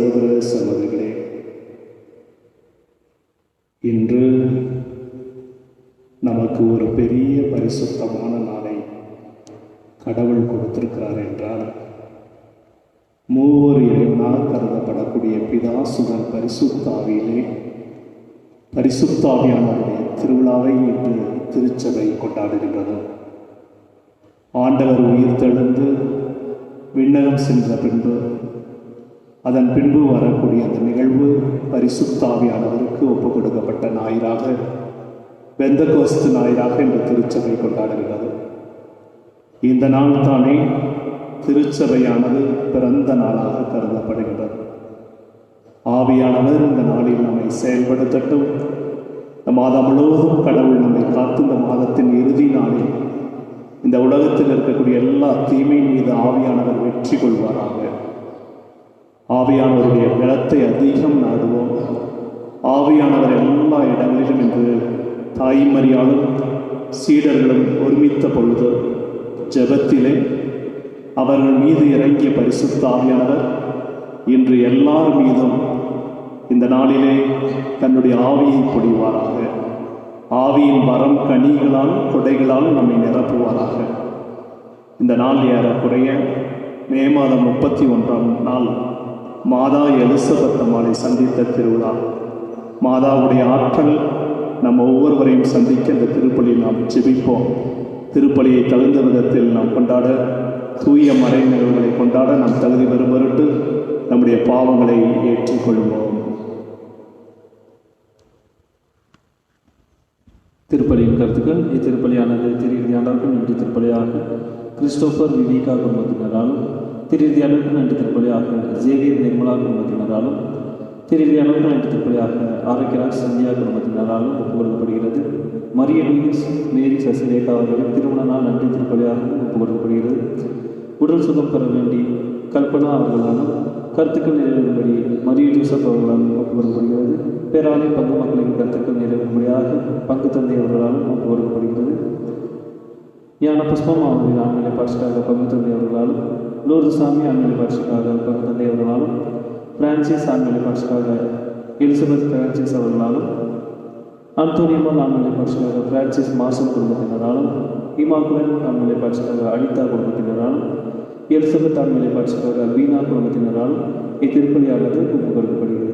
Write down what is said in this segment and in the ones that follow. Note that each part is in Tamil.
சகோதர சகோதரிகளே, இன்று நமக்கு ஒரு பெரிய பரிசுத்தமான நாளை கடவுள் கொடுத்திருக்கிறார் என்றால், மூவர் இறைவனாக கருதப்படக்கூடிய பிதா சுதன் பரிசுத்தாவியிலே பரிசுத்தாவியானவருடைய திருவிழாவை இன்று திருச்சபை கொண்டாடுகின்றது. ஆண்டவர் உயிர்த்தெழுந்து விண்ணகம் சென்ற பின்பு அதன் பின்பு வரக்கூடிய அந்த நிகழ்வு பரிசுத்தாவியானவருக்கு ஒப்புக் கொடுக்கப்பட்ட ஞாயிறாக, பெந்தகோஸ்து ஞாயிறாக இந்த திருச்சபை கொண்டாடுகிறது. இந்த நாள் தானே திருச்சபையானது பிறந்த நாளாக கருதப்படுகிறது. ஆவியானவர் இந்த நாளில் நம்மை செயல்படுத்தட்டும். இந்த மாதம் முழுவதும் கடவுள் நம்மை காத்து இந்த மாதத்தின் இறுதி நாளில் இந்த உலகத்தில் இருக்கக்கூடிய எல்லா தீமையின் மீது ஆவியானவர் வெற்றி கொள்வாராக. ஆவியானவருடைய பலத்தை அதிகம் நாடுவோம். ஆவியானவர் எல்லா இடங்களிலும் என்று தாய்மரியாலும் சீடர்களும் ஒருமித்த பொழுது ஜெபத்திலே அவர்கள் மீது இறங்கிய பரிசுத்த ஆவியானவர் இன்று எல்லார் மீதும் இந்த நாளிலே தன்னுடைய ஆவியை பொழிவாராக. ஆவியின் வரம் கனிகளால் கொடைகளால் நம்மை நிரப்புவாராக. இந்த நாள் ஏறக்குறைய மே மாதம் 31ஆம் நாள் மாதா எலிசபெத் அம்மாளை சந்தித்த திருவிழா. மாதாவுடைய ஆற்றல் நம் ஒவ்வொருவரையும் சந்திக்க இந்த திருப்பலியில் நாம் ஜெபிப்போம். திருப்பலியை தகுந்த விதத்தில் நாம் கொண்டாட, தூய மறை நிகழ்வுகளை கொண்டாட நாம் தகுதி பெறும் பொருட்டு நம்முடைய பாவங்களை ஏற்றுக்கொள்வோம். திருப்பலியின் கருத்துக்கள். இத்திருப்பலியானது திருஇறுதியாண்டவருக்கு நன்றி திருப்பலியாக கிறிஸ்டோபர் விவேகா குடும்பத்தினராலும், திருஇறுதியாண்டவருக்கு நன்றி திருப்பலியாக ஜேவியர் நிர்மலா குடும்பத்தினராலும், திருஇறுதியாண்டவருக்கு நன்றி திருப்பலியாக ஆரோக்கியராஜ் சந்தியா குடும்பத்தினராலும் ஒப்புக்கொடுக்கப்படுகிறது. மரிய லூயிஸ் மேரி சசிரேகா அவர்களின் திருமண நாள் நன்றி திருப்பலியாக ஒப்புக்கொடுக்கப்படுகிறது. உடல் சுகம் பெற வேண்டி கல்பனா அவர்களாலும், கருத்துக்கள் நிறைவேறும்படி மரிய ஜோசப் அவர்களாலும் ஒப்புக்கொடுக்கப்படுகிறது. பேராணி பங்கு மக்களின் கருத்துக்கள் நிறைவேறும்படியாக பங்கு தந்தை அவர்களாலும் ஒப்புக்கொடுக்கப்படுகிறது. ஞான புஷ்பம் அவர்களின் ஆண்களை பாட்சிக்காக பங்கு தந்தை அவர்களாலும், லோர்து சாமி ஆண்களை பாட்சிக்காக பங்கு தந்தை அவர்களாலும், பிரான்சிஸ் ஆண்களை பாட்சிக்காக எலிசபெத் பிரான்சிஸ் அவர்களாலும், அந்தோனியம்மாள் ஆண்களை பாட்சிக்காக பிரான்சிஸ் மார்சன் குடும்பத்தினராலும், இமாகுலன் ஆண்களை பாட்சிக்காக அனிதா குடும்பத்தினராலும், எலிசபெத் ஆண்களை பாட்சிக்காக வீணா குடும்பத்தினராலும் இத்திருப்பலியானது ஒப்புக்கொடுக்கப்படுகிறது.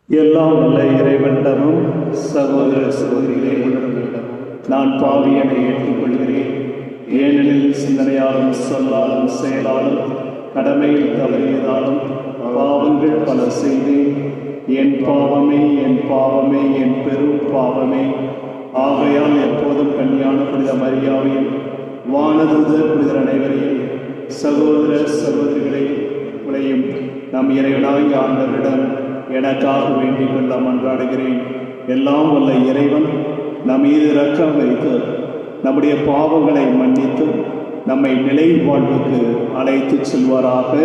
எல்லாம் வல்ல இறைவனிடமும் சகோதர சகோதரிகளிடமும் நான் பாவியனை ஏற்றுக்கொள்கிறேன். ஏனெனில் சிந்தனையாலும் சொல்லாலும் செயலாலும் கடமையில் தவறியதாலும் பாவங்கள் பல செய்தேன். என் பாவமே, என் பாவமே, என் பெரும் பாவமே. ஆகையால் எப்போதும் கன்னியான புனித மரியாவையும் வானதூதர் புனிதர் அனைவரையும் சகோதர சகோதரிகளை உடையும் நம் இறைவனாகிய ஆண்டவரிடம் எனக்காக வேண்டிக் கொள்ள மன்றாடுகிறேன். எல்லாம் வல்ல இறைவன் நம் மீது இரக்கம் வைத்து நம்முடைய பாவங்களை மன்னித்து நம்மை நிலை வாழ்வுக்கு அழைத்து செல்வாராக.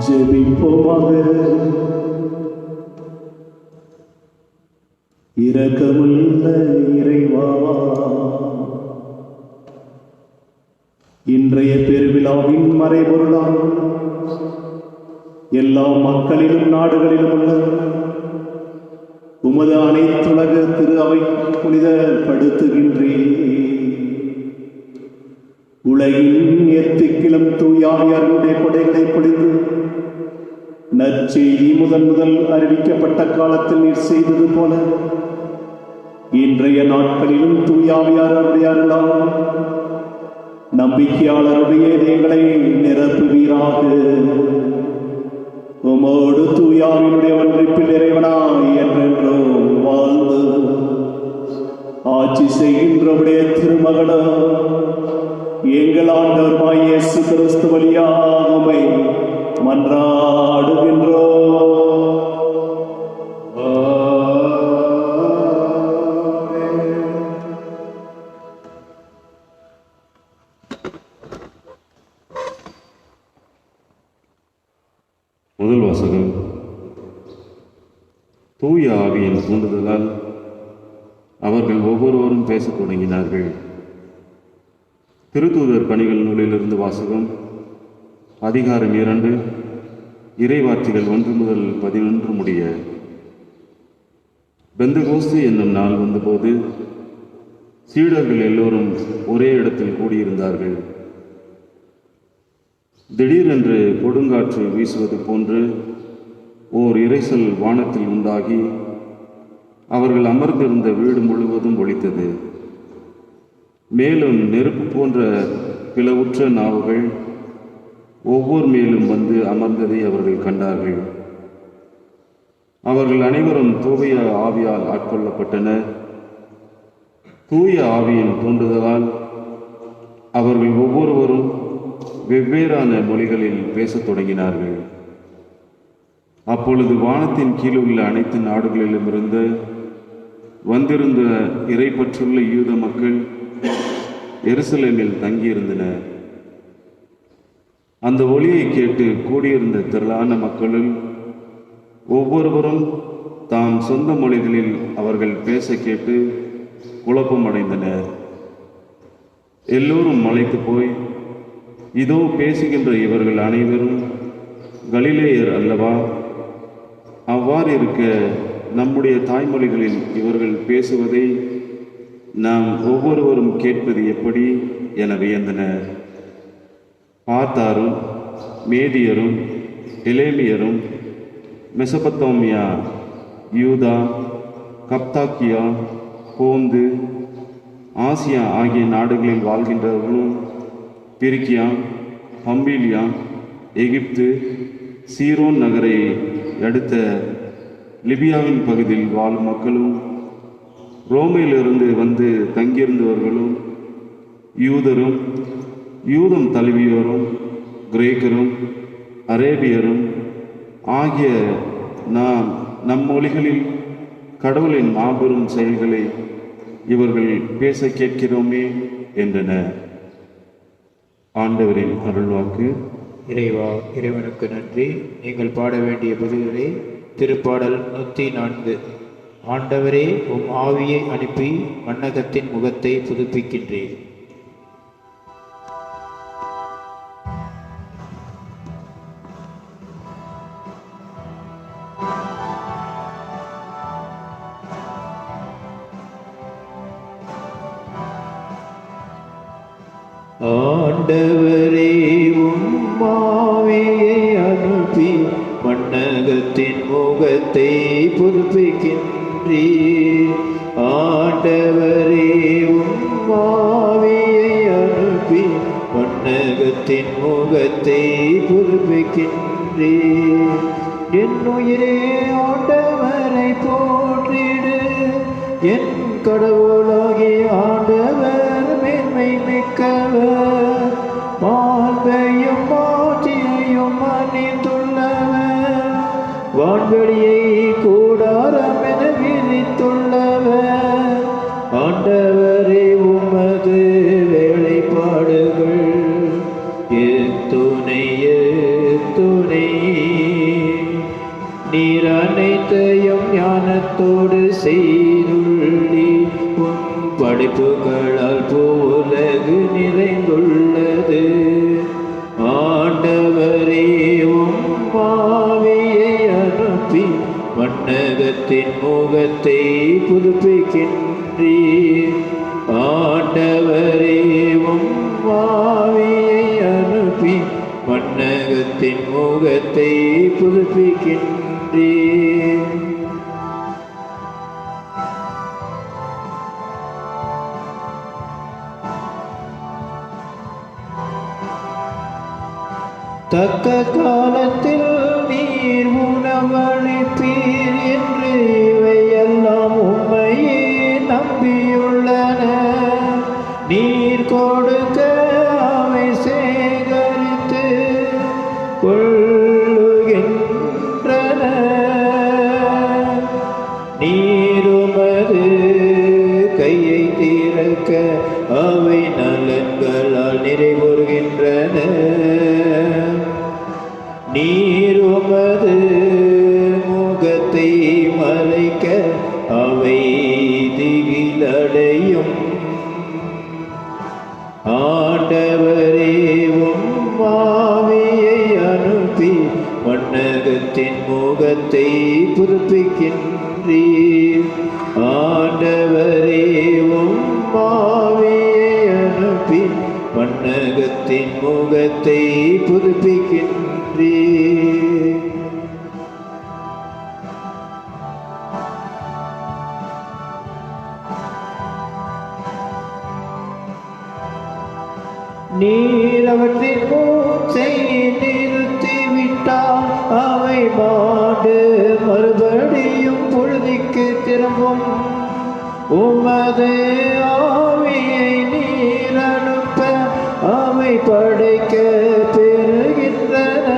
ஜெபிப்போமாக. இரக்கமுள்ள இறைவா, இன்றைய பெருவிழாவின் மறைபொருளாம் எல்லா மக்களிலும் நாடுகளிலும் உள்ள உமது அனைத்துலக திரு அவை புனிதப்படுத்துகின்றேன். உலகின் எத்திக்கிலும் தூயாவியாருடைய கொடைகளை பொழிந்து நற்செய்தி முதல் அறிவிக்கப்பட்ட காலத்தில் நீர் செய்தது போல இன்றைய நாட்களிலும் தூயாவியாருடைய அருளால் நம்பிக்கையாளருடைய இதயங்களை நிரப்புவீராக. உமோடு தூயாவினுடைய ஒன்றிப்பில் இறைவனாய் என்றென்றோ வாழ்ந்து ஆட்சி செய்கின்றவுடைய திருமகனா எங்கள் ஆண்டவருமாய் இயேசு கிறிஸ்து வழியாக உம்மை மன்றாடுகின்றோம். முதல் வாசகம். தூய ஆவியின் தூண்டுதலால் அவர்கள் ஒவ்வொருவரும் பேசத் தொடங்கினார்கள். திருத்தூதர் பணிகள் நூலிலிருந்து வாசகம். அதிகாரம் 2, இறைவார்த்தைகள் 1 முதல் 11 முடிய. பெந்தகோஸ்து என்னும் நாள் வந்தபோது சீடர்கள் எல்லோரும் ஒரே இடத்தில் கூடியிருந்தார்கள். திடீரென்று கொடுங்காற்று வீசுவது போன்று ஓர் இரைச்சல் வானத்தில் உண்டாகி அவர்கள் அமர்ந்திருந்த வீடு முழுவதும் ஒலித்தது. மேலும் நெருப்பு போன்ற பிளவுற்ற நாவுகள் ஒவ்வொரு மேலும் வந்து அமர்ந்ததை அவர்கள் கண்டார்கள். அவர்கள் அனைவரும் தூய ஆவியால் ஆட்கொள்ளப்பட்டனர். தூய ஆவியின் தூண்டுதலால் அவர்கள் ஒவ்வொருவரும் வெவ்வேறான மொழிகளில் பேசத் தொடங்கினார்கள். அப்பொழுது வானத்தின் கீழுள்ள அனைத்து நாடுகளிலுமிருந்து வந்திருந்த இறைப்பற்றுள்ள யூத மக்கள் எருசலேமில் தங்கியிருந்தனர். அந்த ஒலியை கேட்டு கூடியிருந்த திரளான மக்களில் ஒவ்வொருவரும் தாம் சொந்த மொழிகளில் அவர்கள் பேச கேட்டு குழப்பமடைந்தனர். எல்லோரும் மலைத்து போய், இதோ பேசுகின்ற இவர்கள் அனைவரும் கலிலேயர் அல்லவா? அவ்வாறு இருக்க நம்முடைய தாய்மொழிகளில் இவர்கள் பேசுவதை நாம் ஒவ்வொருவரும் கேட்பது எப்படி என வியந்தனர். பார்த்தாரும் மேதியரும் எலேமியரும் மெசபத்தோமியா, யூதா, கப்தாக்கியா, போந்து, ஆசியா ஆகிய நாடுகளில் வாழ்கின்றவர்களும் பிரிக்கியா, பம்பீலியா, எகிப்து, சீரோன் நகரை அடுத்த லிபியாவின் பகுதியில் வாழும் மக்களும் ரோமையிலிருந்து வந்து தங்கியிருந்தவர்களும் யூதரும் யூதம் தழுவியோரும் கிரேக்கரும் அரேபியரும் ஆகிய நம் மொழிகளில் கடவுளின் மாபெரும் செயல்களை இவர்கள் பேச கேட்கிறோமே என்றனர். ஆண்டவரின் அருள்வாக்கு. இறைவா, இறைவனுக்கு நன்றி. நீங்கள் பாட வேண்டிய பதில்களை திருப்பாடல் 104. ஆண்டவரே, உம் ஆவியை அனுப்பி மண்ணகத்தின் முகத்தை புதுப்பிக்கின்றேன். ஆண்டவரே, உம் ஆவியை அனுப்பி மண்ணகத்தின் முகத்தை புதுப்பிக்கின்றீர். ஆண்டவரே, உம் ஆவியை அனுப்பி மண்ணகத்தின் முகத்தை புதுப்பிக்கின்றீர். என் உயிரே ஆண்டவரை போற்றிடு, என் கடவுளாகிய ஆண்டவர் மேன்மை மிக்கவர், மாண்பையும் மாட்சியையும் அணிந்துள்ளவர், வான்வெளியை கூடாரம் என விரித்துள்ளவர். ஆண்டவரே, உமது வேலைப்பாடுகள் எத்துணை எத்துணை. நீர் அனைத்தையும் ஞானத்தோடு செய்துள்ளி, உம் படைப்புகளால் பூவுலகு நிறைந்துள்ளது. ஆண்டவரே, உம் ஆவியை அனுப்பி மண்ணகத்தின் முகத்தை புதுப்பிக்கின்றீர். ஆண்டவரே, உம் ஆவியை அனுப்பி மண்ணகத்தின் முகத்தை புதுப்பிக்கின்றீர். தக்க காலத்தில் நீர் உணவளிப்பீர் என்று இவையெல்லாம் உம்மையே நம்பியுள்ளன. நீர் கொடுக்க அவை சேகரித்து கொள்ளுகின்றன. நீருமது கையை திறக்க அவை நலன்களால் நிறைவுறுகின்றன. நீருமது முகத்தை மறைக்க அவை திகிலடையும். ஆண்டவரே, உம் ஆவியை அனுப்பி மண்ணகத்தின் முகத்தை புதுப்பிக்கின்றீர். ஆண்டவரே, உம் ஆவியை அனுப்பி மண்ணகத்தின் முகத்தை புதுப்பிக்கின்றீர். நீர் அவற்றின் மூச்சை நிறுத்திவிட்டால் அவை மாண்டு மறுபடியும் புழுதிக்கு திரும்பும். உமது ஆவியை நீர் அனுப்ப அவை படைக்க பெறுகின்றன.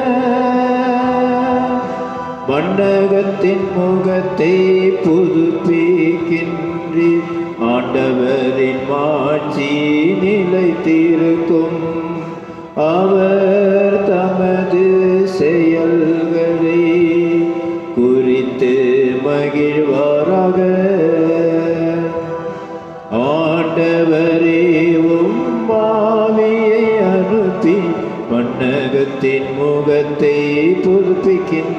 மண்ணகத்தின் முகத்தை புதுப்பிக்கின்றீர். ஆண்டவரின் மாட்சி நிலைத்திருக்கும். அவர் தமது செயல்களை குறித்து மகிழ்வாராக. ஆண்டவரே, உம் ஆவியை அனுப்பி மண்ணகத்தின் முகத்தை புதுப்பிக்கின்றீர்.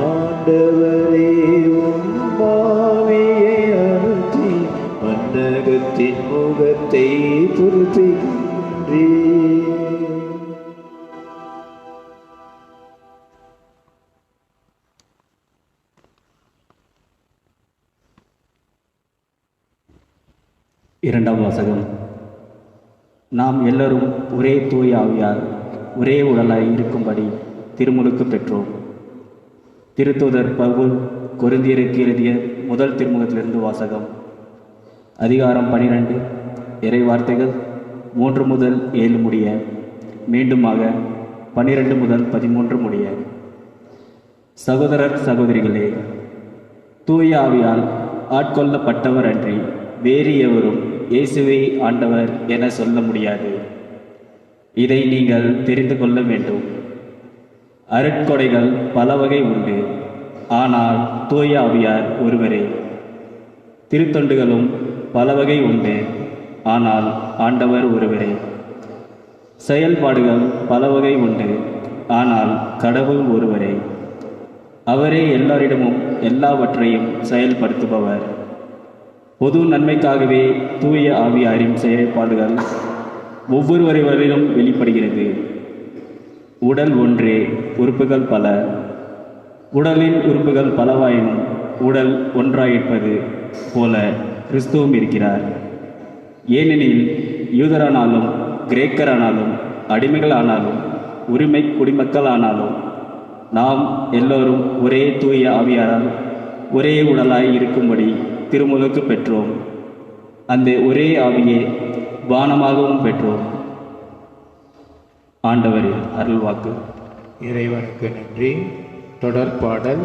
ஆண்டவரே, உம் ஆவியை அனுப்பி மண்ணகத்தின் முகத்தை புதுப்பிக்கின்றீர். இரண்டாம் வாசகம். நாம் எல்லோரும் ஒரே தூய ஆவியார் ஒரே உடலாய் இருக்கும்படி திருமுழுக்கு பெற்றோம். திருத்தூதர் பவுல் கொரிந்தியருக்கு எழுதிய முதல் திருமுகத்திலிருந்து வாசகம். அதிகாரம் 12, இறை வார்த்தைகள் 3 முதல் 7 முடிய, மீண்டுமாக 12 முதல் 13 முடிய. சகோதரர் சகோதரிகளே, தூய ஆவியால் ஆட்கொள்ளப்பட்டவர் அன்றி வேறு எவரும் இயேசுவை ஆண்டவர் என சொல்ல முடியாது. இதை நீங்கள் தெரிந்து கொள்ள வேண்டும். அருட்கொடைகள் பல வகை உண்டு, ஆனால் தூய ஆவியார் ஒருவரே. திருத்தொண்டுகளும் பல வகை உண்டு, ஆனால் ஆண்டவர் ஒருவரே. செயல்பாடுகள் பல வகை உண்டு, ஆனால் கடவுள் ஒருவரே. அவரே எல்லாரிடமும் எல்லாவற்றையும் செயல்படுத்துபவர். பொது நன்மைக்காகவே தூய ஆவியாரின் செயல்பாடுகள் ஒவ்வொருவரிலும் வெளிப்படுகிறது. உடல் ஒன்றே, உறுப்புகள் பல. உடலின் உறுப்புகள் பலவாயினும் உடல் ஒன்றாயிருப்பது போல கிறிஸ்துவும் இருக்கிறார். ஏனெனில் யூதரானாலும் கிரேக்கரானாலும் அடிமைகளானாலும் உரிமை குடிமக்களானாலும் நாம் எல்லோரும் ஒரே தூய ஆவியாரால் ஒரே உடலாய் இருக்கும்படி திருமுழுக்கு பெற்றோம். அந்த ஒரே ஆவியே பானமாகவும் பெற்றோம். ஆண்டவரின் அருள்வாக்கு. இறைவனுக்கு நன்றி. தொடர்பாடல்.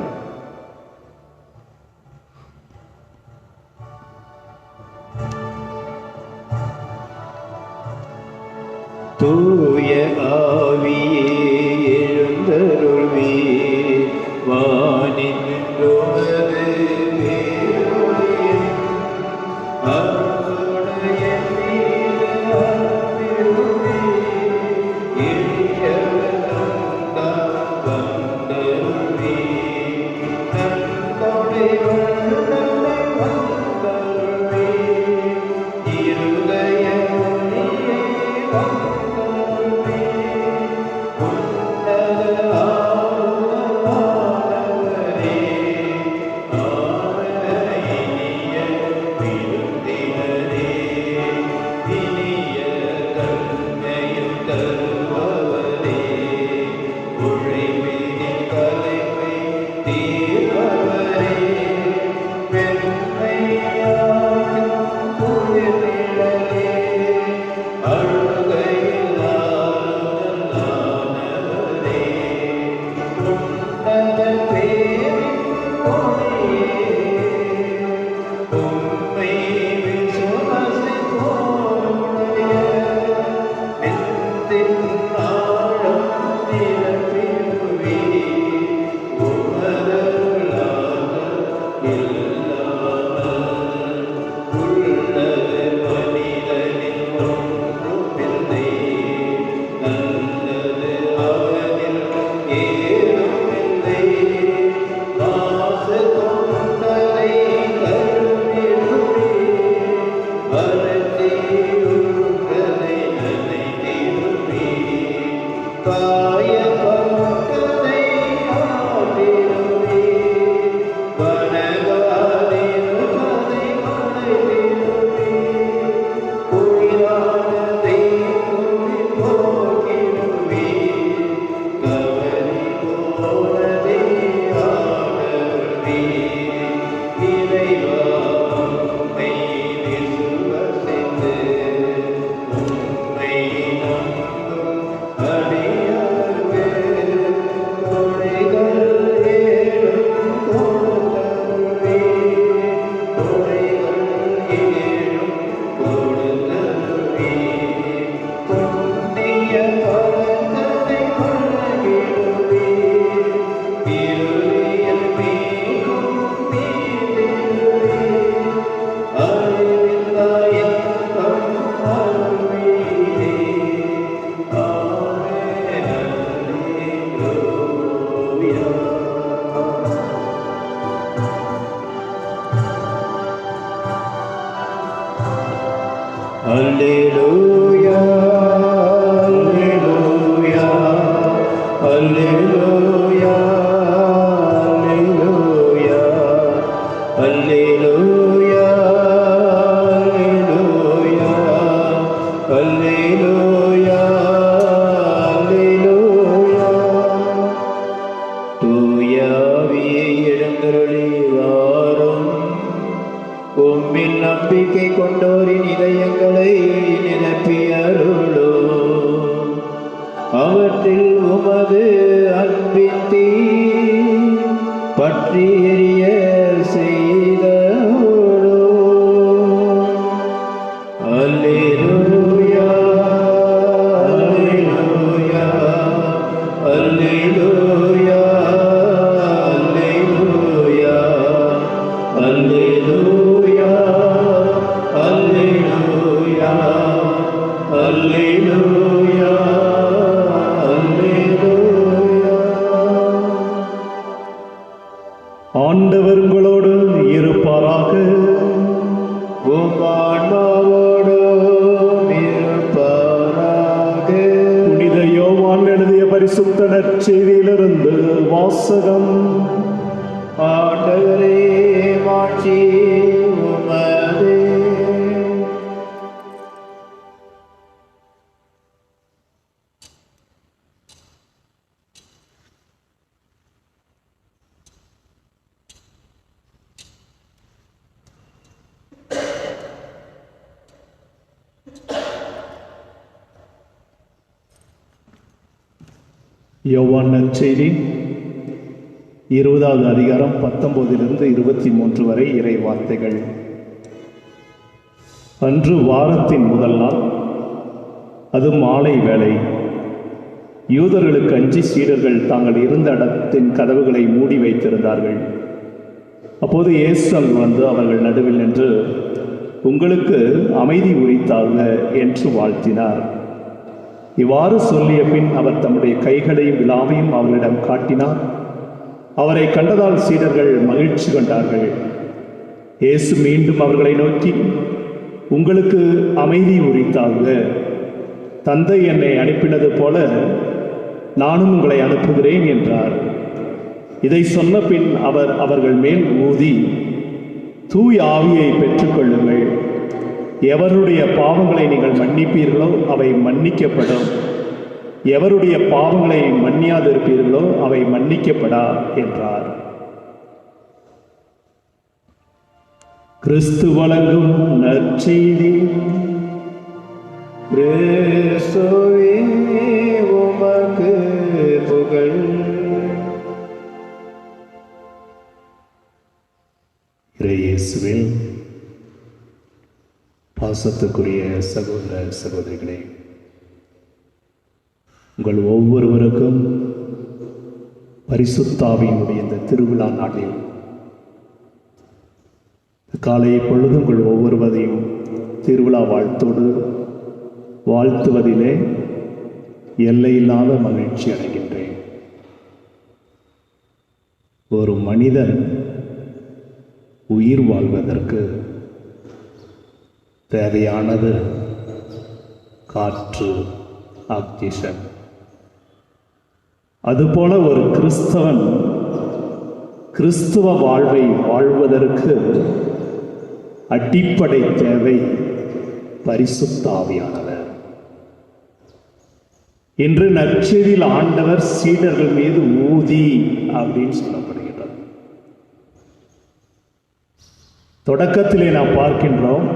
தூய ஆவியே எழுந்தருள்வே, வானின் உமது வேரொளியின் அருளுடைய நீர் அருள்வே, எளியவர்தம் வந்தருள்வே, நன்கொடை வல்லமை வந்தருள்வே, இருதய ஒளியே வந்தருள்வே, உன்னத ஆனவரே, இனிய விருந்தினரே, இனிய தன்மையும் தருபவரே, உழைவினின் கலைமை தீர்ப்பவரே, வெண்மையாகும் குளிர்நிழலே, அழுகையில் ஆறுதலானவரே, உன்னத பேரின் ஒளியே, உம்மை விசுவாசிப்போருடைய நெஞ்சின் ஆழம் நிரப்பிடுவே, உமதருளால் இல்லாமல் உள்ளது மனிதனில் ஒன்றுமில்லை, நல்லது அவனில் ஏதுமில்லை, மாசு தொண்டரை கருவிடுவே, வறட்சியுற்றதை நனைத்திடுவே, காயப்பட்டதை ஆற்றிடுவே, வணங்காதிருப்பதை வணங்கிடுவே, குளிரானதை குளிர் போக்கிடுவே, கவரி போனதே ஆடவே, இறைவா உம்மை விசுவசித்து உம்மை நம்பும் அடியார்க்கு கொடைகள் ஏழும் கொடுத்தருள்வே, கொடைகள் ஏழும் கொடுத்தருள்வே, புண்ணிய பலன்களை வழங்கிடுவே, இருளில் மீண்டும் மீண்டிடுவே, அறிவில்லா இன்பம் அருள்வீரே. ஆமென். அல்லேலூயா. Alleluia, Alleluia, Alleluia, Alleluia, Alleluia, Alleluia, Alleluia, Alleluia. தூய ஆவியே மாற்றி எறிய செய்த அல்லேலூயா அல்லேலூயா அல்லேலூயா அல்லேலூயா அல்லேலூயா அல்லேலூயா அல்லேலூயா அல்லேலூயா. ஆண்டவர் உங்களோடு இருப்பாராக. உம் ஆன்மாவோடும் இருப்பாராக. புனித யோவான் எழுதிய பரிசுத்த நற்செய்தியிலிருந்து வாசகம். ஆண்டவரே மாட்சி உமதே. யோவான் நற்செய்தி 20வது அதிகாரம் 19 to 23 வரை இறை வார்த்தைகள். அன்று வாரத்தின் முதல் நாள், அது மாலை வேளை. யூதர்களுக்கு அஞ்சி சீடர்கள் தாங்கள் இருந்த இடத்தின் கதவுகளை மூடி வைத்திருந்தார்கள். அப்போது இயேசு அங்கு வந்து அவர்கள் நடுவில் நின்று, உங்களுக்கு அமைதி உரித்தாக என்று வாழ்த்தினார். இவ்வாறு சொல்லிய பின் அவர் தம்முடைய கைகளையும் விலாவையும் அவர்களிடம் காட்டினார். அவரை கண்டதால் சீடர்கள் மகிழ்ச்சி கொண்டார்கள். இயேசு மீண்டும் அவர்களை நோக்கி, உங்களுக்கு அமைதி உரித்தாக. தந்தை என்னை அனுப்பினது போல நானும் உங்களை அனுப்புகிறேன் என்றார். இதை சொன்ன பின் அவர் அவர்கள் மேல் ஊதி, தூய ஆவியை பெற்றுக்கொள்ளுங்கள். எவருடைய பாவங்களை நீங்கள் மன்னிப்பீர்களோ அவை மன்னிக்கப்படும், எவருடைய பாவங்களை மன்னியாதிருப்பீர்களோ அவை மன்னிக்கப்படா என்றார். கிறிஸ்து வழங்கும் நற்செய்தி. கிறிஸ்துவே உமக்கு புகழ். இயேசுவில் பாசத்துக்குரிய சகோதர சகோதரிகளே, உங்கள் ஒவ்வொருவருக்கும் பரிசுத்த ஆவியினுடைய இந்த திருவிழா நாளில் காலை பொழுது உங்கள் ஒவ்வொருவரையும் திருவிழா வாழ்த்தோடு வாழ்த்துவதிலே எல்லையில்லாத மகிழ்ச்சி அடைகின்றேன். ஒரு மனிதன் உயிர் வாழ்வதற்கு தேவையானது காற்று, ஆக்சிஜன். அதுபோல ஒரு கிறிஸ்தவன் கிறிஸ்துவ வாழ்வை வாழ்வதற்கு அடிப்படை தேவை பரிசுத்த ஆவியானவர். இன்று நற்செய்தியில் ஆண்டவர் சீடர்கள் மீது ஊதி அப்படின்னு சொல்லப்படுகிறது. தொடக்கத்திலே நாம் பார்க்கின்றோம்,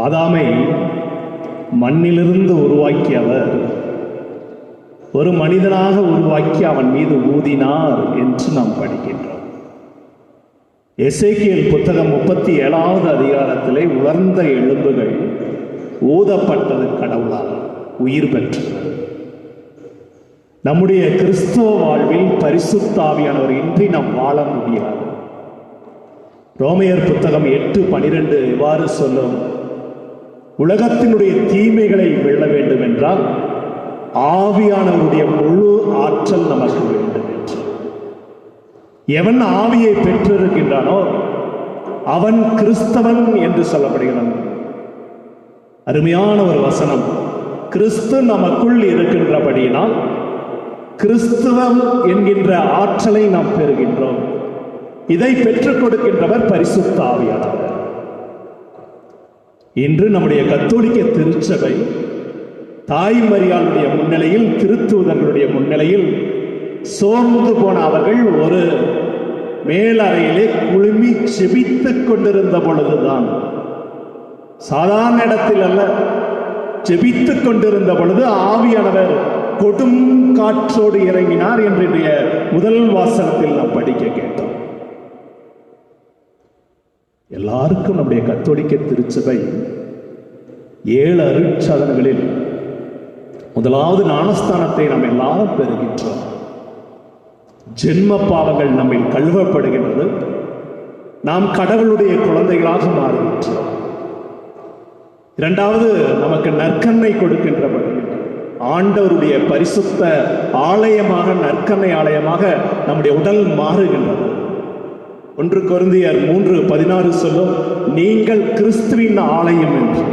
ஆதாமை மண்ணிலிருந்து உருவாக்கியவர் ஒரு மனிதனாக உருவாக்கி அவன் மீது ஊதினார் என்று நாம் படிக்கின்றோம். எசேக்கியேல் புத்தகம் 37வது அதிகாரத்திலே உலர்ந்த எலும்புகள் ஊதப்பட்டது கடவுளால் உயிர் பெற்றது. நம்முடைய கிறிஸ்தவ வாழ்வில் பரிசுத்த ஆவியானவர் இன்றி நாம் வாழ முடியாது. ரோமையர் புத்தகம் 8:12 இவ்வாறு சொல்லும், உலகத்தினுடைய தீமைகளை வெல்ல வேண்டும் என்றால் ஆவியானவருடைய முழு ஆற்றல் நமக்கு வேண்டும் என்று. எவன் ஆவியை பெற்றிருக்கின்றானோ அவன் கிறிஸ்தவன் என்று சொல்லப்படுகிறான். அருமையான ஒரு வசனம். கிறிஸ்து நமக்குள் இருக்கின்றபடியினால் கிறிஸ்துவம் என்கின்ற ஆற்றலை நாம் பெறுகின்றோம். இதை பெற்றுக் கொடுக்கின்றவர் பரிசுத்த ஆவியானவர். இன்று நம்முடைய கத்தோலிக்க திருச்சபை தாய் மரியாளுடைய முன்னிலையில், திருத்தூதர்களுடைய முன்னிலையில் சோர்ந்து போன அவர்கள் ஒரு மேலறையிலே குழுமி செபித்துக் கொண்டிருந்த பொழுதுதான், சாதாரண இடத்தில் அல்ல, செபித்துக் கொண்டிருந்த பொழுது ஆவியானவர் கொடும் காற்றோடு இறங்கினார் என்று முதல் வாசகத்தில் நாம் படிக்க கேட்டோம். எல்லாருக்கும் நம்முடைய கத்தோலிக்க திருச்சபை 7 அருட்சாதனங்களில் முதலாவது ஞானஸ்தானத்தை நாம் எல்லாரும் பெறுகின்றோம். ஜென்ம பாவங்கள் நம்மை கழுவப்படுகின்றது. நாம் கடவுளுடைய குழந்தைகளாக மாறுகின்றோம். இரண்டாவது, நமக்கு நற்கண்ணை கொடுக்கின்றபடி ஆண்டவருடைய பரிசுத்த ஆலயமாக, நற்கண்ணை ஆலயமாக நம்முடைய உடல் மாறுகின்றது. 1 கொரிந்தியர் 3:16 சொல்லும், நீங்கள் கிறிஸ்துவின் ஆலயம் என்று.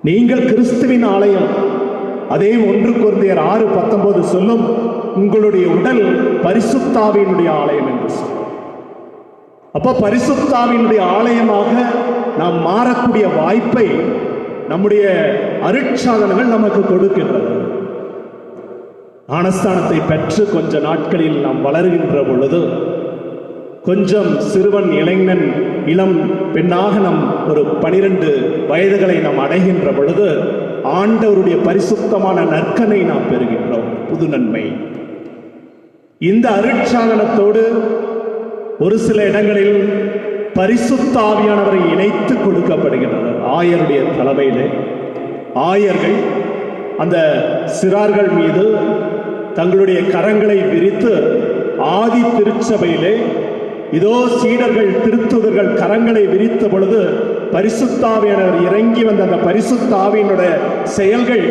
நீங்கள் கிறிஸ்துவின் ஆலயம். அதே 1 கொரிந்தியர் 6:19 சொல்லும், உங்களுடைய உடல் பரிசுத்தாவினுடைய ஆலயம் என்று சொல்லும். அப்ப பரிசுத்தாவினுடைய ஆலயமாக நாம் மாறக்கூடிய வாய்ப்பை நம்முடைய அருட்சாதனங்கள் நமக்கு கொடுக்கின்றது. ஞானஸ்தானத்தை பெற்று கொஞ்ச நாட்களில் நாம் வளர்கின்ற பொழுது, கொஞ்சம் சிறுவன், இளைஞன், இளம் பெண்ணாக நம் ஒரு 12 வயதுகளை நாம் அடைகின்ற பொழுது ஆண்டவருடைய பரிசுத்தமான நற்கனை நாம் பெறுகின்றோம், புது நன்மை. இந்த அருட்சாதனத்தோடு ஒரு சில இடங்களில் பரிசுத்த ஆவியானவரை இணைத்து கொடுக்கப்படுகின்றனர். ஆயருடைய தலைமையிலே ஆயர்கள் அந்த சிறார்கள் மீது தங்களுடைய கரங்களை விரித்து, ஆதி திருச்சபையிலே இதோ சீடர்கள், திருத்துதர்கள் கரங்களை விரித்த பொழுது பரிசுத்தாவியானவர் இறங்கி வந்த அந்த பரிசுத்தாவியினுடைய செயல்கள்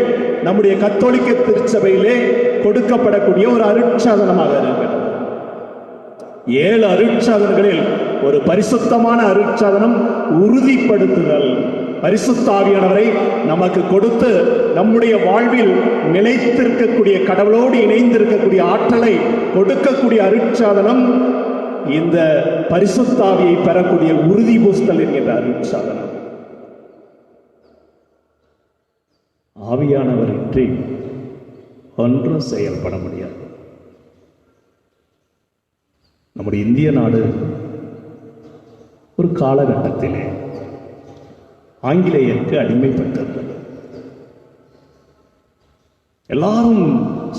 நம்முடைய கத்தோலிக்க திருச்சபையிலே கொடுக்கப்படக்கூடிய ஒரு அருட்சாதனமாக இருக்கிறது. 7 அருட்சாதனங்களில் ஒரு பரிசுத்தமான அருட்சாதனம் உறுதிப்படுத்துதல். பரிசுத்தாவியானவரை நமக்கு கொடுத்து நம்முடைய வாழ்வில் நிலைத்திருக்கக்கூடிய, கடவுளோடு இணைந்திருக்கக்கூடிய ஆற்றலை கொடுக்கக்கூடிய அருட்சாதனம் இந்த பரிசுத்தாவியை பெறக்கூடிய உறுதி பூஸ்தல் என்கின்ற அருட்சாதனம். ஆவியானவரின்றி ஒன்றும் செயல்பட முடியாது. நம்முடைய இந்திய நாடு ஒரு காலகட்டத்திலே ஆங்கிலேயருக்கு அடிமைப்பட்டிருந்தது. எல்லாரும்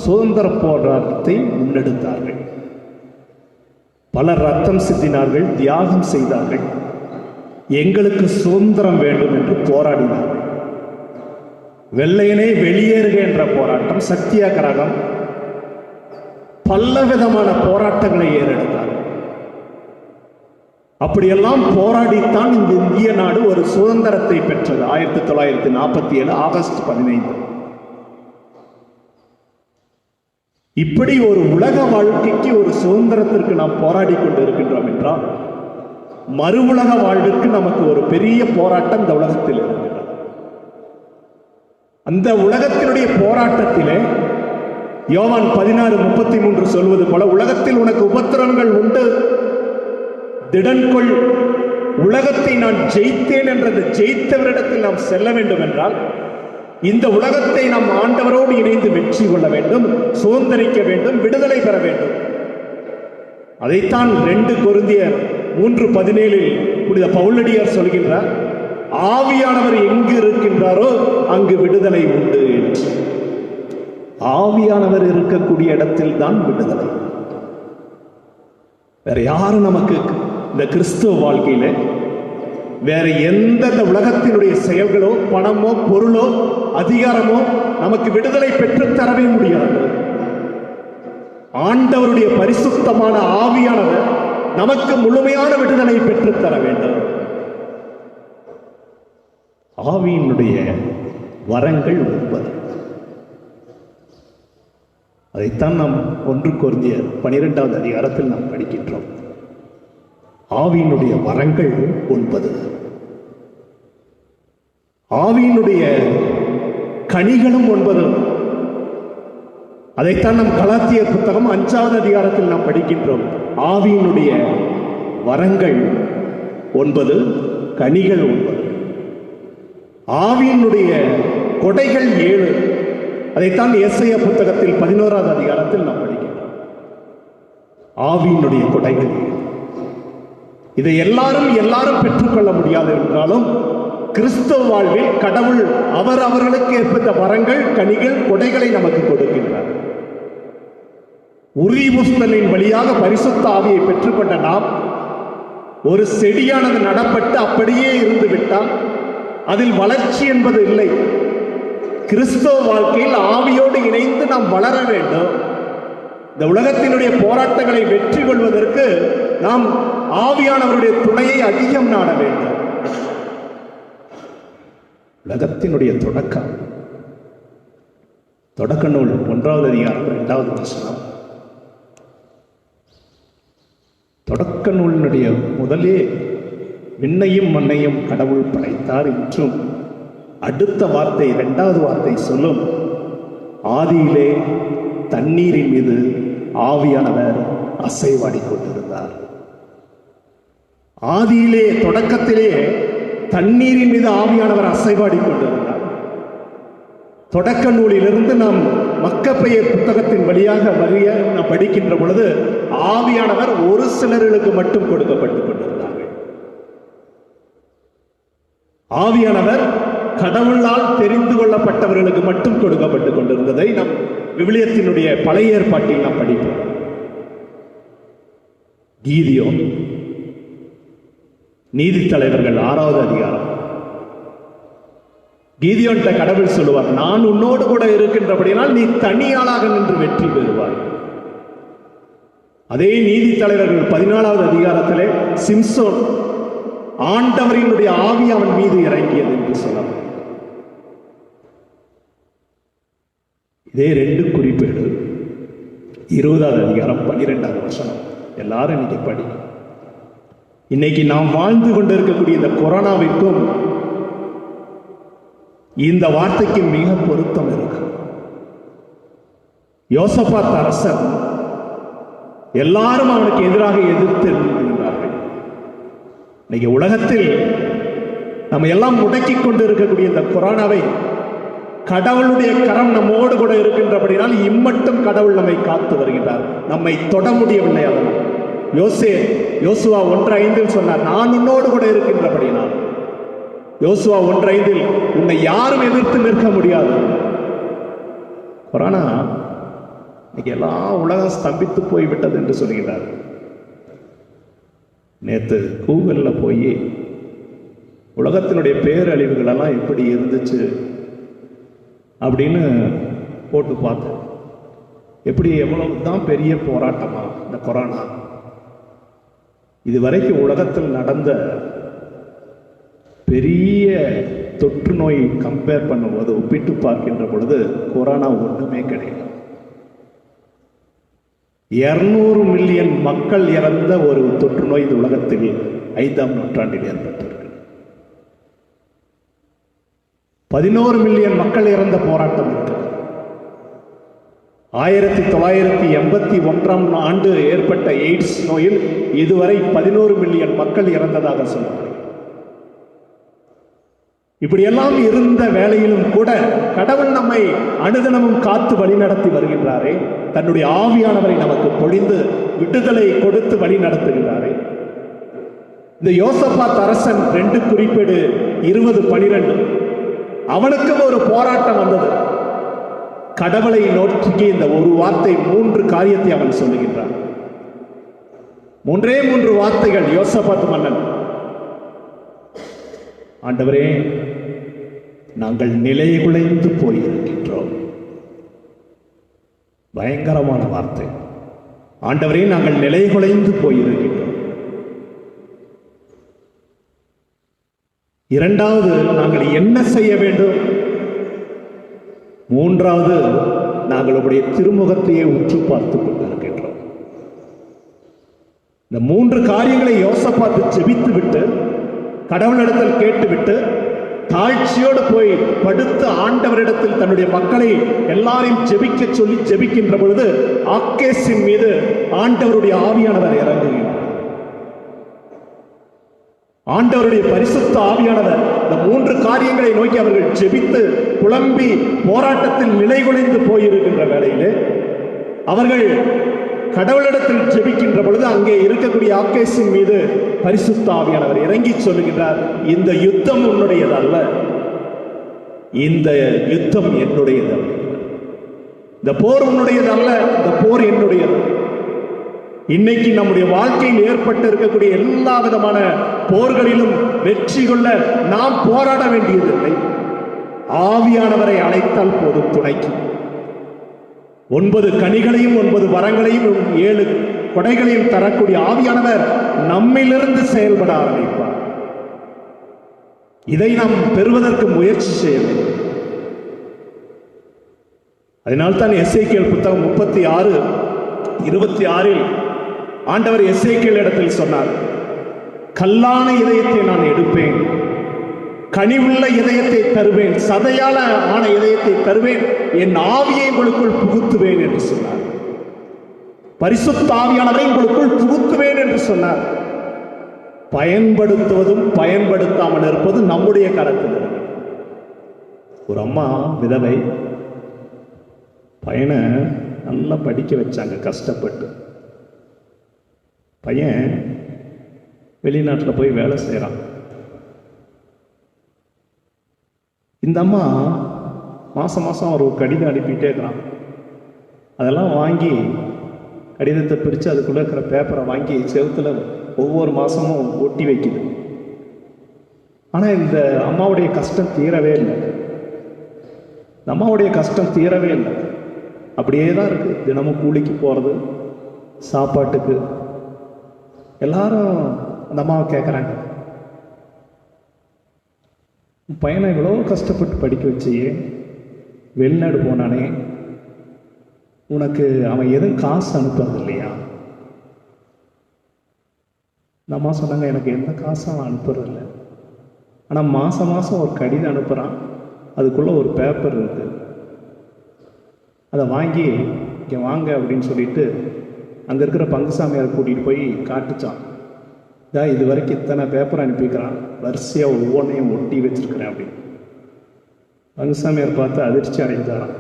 சுதந்திர போராட்டத்தை முன்னெடுத்தார்கள். பலர் ரத்தம் சிந்தினார்கள், தியாகம் செய்தார்கள். எங்களுக்கு சுதந்திரம் வேண்டும் என்று போராடினார்கள். வெள்ளையனே வெளியேறுக என்ற போராட்டம், சத்தியாகிரகம், பலவிதமான போராட்டங்களை ஏறெடுத்தார்கள். அப்படியெல்லாம் போராடித்தான் இந்த இந்திய நாடு ஒரு சுதந்திரத்தை பெற்றது. 1947 ஆகஸ்ட் 15. இப்படி ஒரு உலக வாழ்க்கைக்கு, ஒரு சுதந்திரத்திற்கு நாம் போராடி கொண்டு இருக்கின்றோம் என்றால், மறு உலக வாழ்விற்கு நமக்கு ஒரு பெரிய போராட்டம் இந்த உலகத்தில் இருக்கிறது. அந்த உலகத்தினுடைய போராட்டத்திலே யோவான் 16:33 சொல்வது போல, உலகத்தில் உனக்கு உபத்திரவங்கள் உண்டு, திடன்கொள், உலகத்தை நான் ஜெயித்தேன் என்ற ஜெயித்தவரிடத்தில் நாம் செல்ல வேண்டும் என்றால், இந்த உலகத்தை நாம் ஆண்டவரோடு இணைந்து வெற்றி கொள்ள வேண்டும், சுதந்திரிக்க வேண்டும், விடுதலை பெற வேண்டும். அதைத்தான் 2 கொரிந்தியர் 3:17 புனித பவுலடியார் சொல்கின்றார், ஆவியானவர் எங்கு இருக்கின்றாரோ அங்கு விடுதலை உண்டு என்று. ஆவியானவர் இருக்கக்கூடிய இடத்தில் தான் விடுதலை. வேற யாரும் நமக்கு இந்த கிறிஸ்துவ வாழ்க்கையில வேற எந்த உலகத்தினுடைய செயல்களோ, பணமோ, பொருளோ, அதிகாரமோ நமக்கு விடுதலை பெற்று தரவே முடியாது. ஆண்டவருடைய பரிசுத்தமான ஆவியானவர் நமக்கு முழுமையான விடுதலை பெற்று தர வேண்டும். ஆவியினுடைய வரங்கள் 9. அதைத்தான் நாம் 1 கொரிந்தியர் 12வது அதிகாரத்தில் நாம் படிக்கின்றோம். ஆவியினுடைய வரங்கள் 9. ஆவியினுடைய கனிகளும் 9. அதைத்தான் நாம் கலாத்தியர் புத்தகம் 5வது அதிகாரத்தில் நாம் படிக்கின்றோம். ஆவியினுடைய வரங்கள் 9, கனிகள் 9. ஆவியினுடைய கொடைகள் 7. அதைத்தான் எசேயா புத்தகத்தில் 11வது அதிகாரத்தில் நாம் படிக்கின்றோம். ஆவியினுடைய கொடைகள். இதை எல்லாரும் பெற்றுக்கொள்ள முடியாது என்றாலும், கிறிஸ்தவ வாழ்வில் கடவுள் அவர்களுக்கு ஏற்பட்ட வரங்கள், கனிகள், கொடைகளை நமக்கு கொடுக்கின்றார். உறுதிபூசலின் வழியாக பரிசுத்த ஆவியை பெற்றுக்கொண்ட நாம் ஒரு செடியானது நடப்பட்டு அப்படியே இருந்து விட்டால் அதில் வளர்ச்சி என்பது இல்லை. கிறிஸ்தவ வாழ்க்கையில் ஆவியோடு இணைந்து நாம் வளர வேண்டும். இந்த உலகத்தினுடைய போராட்டங்களை வெற்றி கொள்வதற்கு நாம் ஆவியானவருடைய துணையை அதிகம் நாட வேண்டும். உலகத்தினுடைய தொடக்க நூல் 1வது அதிகாரம் 2வது வசனம். தொடக்க நூலினுடைய முதலே விண்ணையும் மண்ணையும் கடவுள் படைத்தார் என்றும், அடுத்த வார்த்தை 2வது வார்த்தை சொல்லும், ஆதியிலே தண்ணீரின் மீது ஆவியானவர் அசைவாடி கொண்டிருந்தார். ஆதியிலே தொடக்கத்திலே தண்ணீரின் மீது ஆவியானவர் அசைவாடி கொண்டிருந்தார். தொடக்க நூலிலிருந்து நாம் மக்கப்பெயர் புத்தகத்தின் வழியாக நாம் படிக்கின்ற பொழுது ஆவியானவர் ஒரு சிலர்களுக்கு மட்டும் கொடுக்கப்பட்டு கொண்டிருந்தார்கள். ஆவியானவர் கடவுளால் தெரிந்து கொள்ளப்பட்டவர்களுக்கு மட்டும் கொடுக்கப்பட்டு கொண்டிருந்ததை நம் விவிலியத்தினுடைய பழைய ஏற்பாட்டில் நாம் படிப்போம். கீதியோன், நீதித்தலைவர்கள் 6வது அதிகாரம். கீதியோன்ட்ட கடவுள் சொல்லுவார், நான் உன்னோடு கூட இருக்கின்றபடியால் நீ தனியாளாக நின்று வெற்றி பெறுவாய். அதே நீதித்தலைவர்கள் 14வது அதிகாரத்திலே சிம்சோன், ஆண்டவரினுடைய ஆவி அவன் மீது இறங்கியது என்று சொல்லலாம். இதே 2 குறிப்பேடு 20வது அதிகாரம் 12வது வசனம். எல்லாரும் இன்னைக்கு படி. இன்னைக்கு நாம் வாழ்ந்து கொண்டிருக்கக்கூடிய இந்த கொரோனாவிற்கும் இந்த வார்த்தைக்கு மிக பொருத்தம் இருக்கு. யோசபாத் அரசன் எல்லாரும் அவனுக்கு எதிராக எதிர்த்து எழுந்துகிறார்கள். இன்னைக்கு உலகத்தில் நம்ம எல்லாம் முடக்கி கொண்டு இருக்கக்கூடிய இந்த கொரோனாவை கடவுளுடைய கரம் நம்மோடு கூட இருக்கின்றபடினால் இம்மட்டும் கடவுள் நம்மை காத்து வருகிறார். நம்மை தொட முடியவில்லை. அதனால் யோசுவா 1:5 சொன்னார், நான் உன்னோடு கூட இருக்கின்றபடினால். யோசுவா 1:5 உன்னை யாரும் எதிர்த்து நிற்க முடியாது. கொரோனா இன்னைக்கு எல்லாம் உலகம் ஸ்தம்பித்து போய்விட்டது என்று சொல்கிறார். நேற்று கூகுள்ல போய் உலகத்தினுடைய பேரழிவுகள் எல்லாம் எப்படி இருந்துச்சு அப்படின்னு போட்டு பார்த்தேன். எப்படி எவ்வளவுதான் பெரிய போராட்டமா இந்த கொரோனா. இதுவரைக்கும் உலகத்தில் நடந்த பெரிய தொற்று நோய் கம்பேர் பண்ணும்போது, ஒப்பிட்டு பார்க்கின்ற பொழுது கொரோனா ஒன்றுமே கிடையாது. 200 மில்லியன் மக்கள் இறந்த ஒரு தொற்று நோய் இந்த உலகத்தில் 5ஆம் நூற்றாண்டில் ஏற்பட்டிருக்கு. 11 மில்லியன் மக்கள் இறந்த போராட்டம் இருக்கு. 1981ஆம் ஆண்டு ஏற்பட்ட எய்ட்ஸ் நோயில் இதுவரை 11 மில்லியன் மக்கள் இறந்ததாக சொன்னார். இப்படியெல்லாம் இருந்த வேளையிலும் கூட கடவுள் நம்மை அனுதினமும் காத்து வழிநடத்தி வருகின்றாரே. தன்னுடைய ஆவியானவரை நமக்கு பொழிந்து விடுதலை கொடுத்து வழி நடத்துகிறாரே. இந்த யோசபாத் அரசன் 2 குறிப்பேடு 20:12 அவனுக்கும் ஒரு போராட்டம் வந்தது. கடவுளை நோக்கி இந்த ஒரு வார்த்தை 3 காரியத்தை அவன் சொல்லுகின்றான். 3 வார்த்தைகள். யோசபாத் மன்னன், ஆண்டவரே நாங்கள் நிலைகுலைந்து போயிருக்கின்றோம். பயங்கரமான வார்த்தை. ஆண்டவரே நாங்கள் நிலைகுலைந்து போயிருக்கின்றோம். 2வது, நாங்கள் என்ன செய்ய வேண்டும்? 3வது, நாங்கள் உடைய திருமுகத்தையே உற்று பார்த்துக் கொண்டிருக்கின்றோம். இந்த 3 காரியங்களை யோசபாத் ஜெபித்து விட்டு, கடவுளிடத்தில் கேட்டுவிட்டு, தாழ்ச்சியோடு போய் படுத்து ஆண்டவரிடத்தில் தன்னுடைய மக்களை எல்லாரையும் ஜெபிக்க சொல்லி ஜெபிக்கின்ற பொழுது ஆக்கேசின் மீது ஆண்டவருடைய ஆவியானவர் இறங்குகிறார். ஆண்டவருடைய பரிசுத்த ஆவியானவர் இந்த 3 காரியங்களை நோக்கி அவர்கள் ஜெபித்து புலம்பி போராட்டத்தில் நிலைகுலைந்து போயிருக்கின்ற வேளையிலே அவர்கள் கடவுளிடத்தில் ஜெபிக்கின்ற பொழுது அங்கே இருக்கக்கூடிய ஆக்கேசின் மீது பரிசுத்த ஆவியானவர் இறங்கி சொல்லுகின்றார், இந்த யுத்தம் உன்னுடையதல்ல, இந்த யுத்தம் என்னுடையது. இந்த போர் உன்னுடையதல்ல, இந்த போர் என்னுடையது. இன்னைக்கு நம்முடைய வாழ்க்கையில் ஏற்பட்டு இருக்கக்கூடிய எல்லா விதமான போர்களிலும் வெற்றி கொள்ள நாம் போராட வேண்டியதில்லை. ஆவியானவரை அழைத்தால் போதும் துணைக்கு. 9 கனிகளையும் 9 வரங்களையும் 7 கொடைகளையும் தரக்கூடிய ஆவியானவர் நம்மிலிருந்து செயல்பட ஆரம்பிப்பார். இதை நாம் பெறுவதற்கு முயற்சி செய்ய வேண்டும். அதனால்தான் எசேக்கியேல் புத்தகம் 36:26 ஆண்டவர் எசேக்கியேல் இடத்தில் சொன்னார், கல்லான இதயத்தை நான் எடுப்பேன், கனிவுள்ள இதயத்தை தருவேன், சதையால ஆன இதயத்தை தருவேன், என் ஆவியை உங்களுக்குள் புகுத்துவேன் என்று சொன்னார். பரிசுத்த ஆவியானவரை உங்களுக்குள் புகுத்துவேன் என்று சொன்னார். பயன்படுத்துவதும் பயன்படுத்தாமல் இருப்பது நம்முடைய கரத்தில் இருக்கு. ஒரு அம்மா விதவை, பையனை நல்லா படிக்க வச்சாங்க கஷ்டப்பட்டு. பையன் வெளிநாட்டில் போய் வேலை செய்கிறான். இந்த அம்மா மாதம் மாதம் ஒரு கடிதம் அனுப்பிட்டே இருக்கிறான். அதெல்லாம் வாங்கி கடிதத்தை பிரித்து அதுக்குள்ளே இருக்கிற பேப்பரை வாங்கி செவுத்துல ஒவ்வொரு மாதமும் ஒட்டி வைக்குது. ஆனால் இந்த அம்மாவுடைய கஷ்டம் தீரவே இல்லை. இந்த அம்மாவுடைய கஷ்டம் தீரவே இல்லை. அப்படியே தான் இருக்குது. தினமும் கூலிக்கு போகிறது, சாப்பாட்டுக்கு. எல்லாரும் அந்த அம்மாவை கேட்குறாங்க, பையனை இவ்வளோ கஷ்டப்பட்டு படிக்க வச்சியே, வெளிநாடு போனானே, உனக்கு அவன் எதுவும் காசு அனுப்புறது இல்லையா? இந்த அம்மா சொன்னாங்க, எனக்கு எந்த காசும் அவன் அனுப்புறதில்லை. ஆனால் மாதம் மாதம் ஒரு கடிதம் அனுப்புகிறான், அதுக்குள்ளே ஒரு பேப்பர் இருக்குது. அதை வாங்கி இங்கே வாங்க அப்படின்னு சொல்லிட்டு அங்கே இருக்கிற பங்குசாமியாரை கூட்டிகிட்டு போய் காட்டுச்சான். இது வரைக்கும் இத்தனை பேப்பர் அனுப்பிக்கிறான், வரிசையாக ஒவ்வொன்றையும் ஒட்டி வச்சிருக்கிறேன் அப்படின்னு. பங்குசாமியார் பார்த்து அதிர்ச்சி அடைந்தாரான்.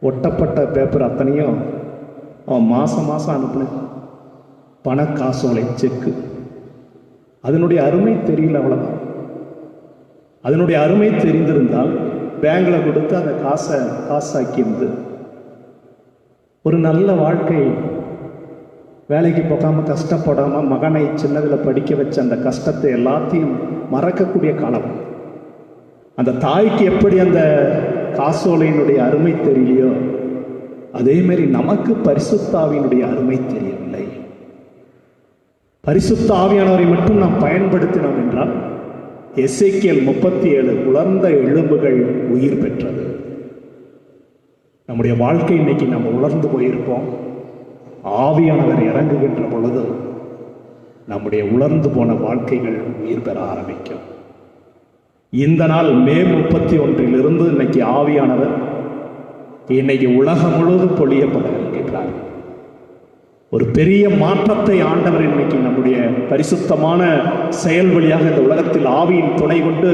ஒட்டப்பட்ட பேப்பர் அத்தனையும் அவன் மாதம் மாதம் அனுப்பின பண காசோலை, செக்கு. அதனுடைய அருமை தெரியல, அவ்வளோதான். அதனுடைய அருமை தெரிந்திருந்தால் பேங்கில் கொடுத்து அந்த காசாக்கியிருந்து ஒரு நல்ல வாழ்க்கை, வேலைக்கு போகாமல் கஷ்டப்படாமல் மகனை சின்னதில் படிக்க வச்ச அந்த கஷ்டத்தை எல்லாத்தையும் மறக்கக்கூடிய காலம். அந்த தாய்க்கு எப்படி அந்த காசோலையினுடைய அருமை தெரியலையோ, அதேமாரி நமக்கு பரிசுத்த ஆவியினுடைய அருமை தெரியவில்லை. பரிசுத்த ஆவியானவரை மட்டும் நாம் பயன்படுத்தினோம் என்றால், எசேக்கியேல் 37 உலர்ந்த எலும்புகள் உயிர் பெற்றது. நம்முடைய வாழ்க்கை இன்னைக்கு நம்ம உலர்ந்து போயிருப்போம். ஆவியானவர் இறங்குகின்ற பொழுது நம்முடைய உலர்ந்து போன வாழ்க்கைகள் உயிர் பெற ஆரம்பிக்கும். இந்த நாள் மே 31 இன்னைக்கு ஆவியானவர் இன்னைக்கு உலகம் முழுவதும் பொழியப்பட இருக்கின்றார். ஒரு பெரிய மாற்றத்தை ஆண்டவர் இன்னைக்கு நம்முடைய பரிசுத்தமான செயல் வழியாக இந்த உலகத்தில் ஆவியின் துணை கொண்டு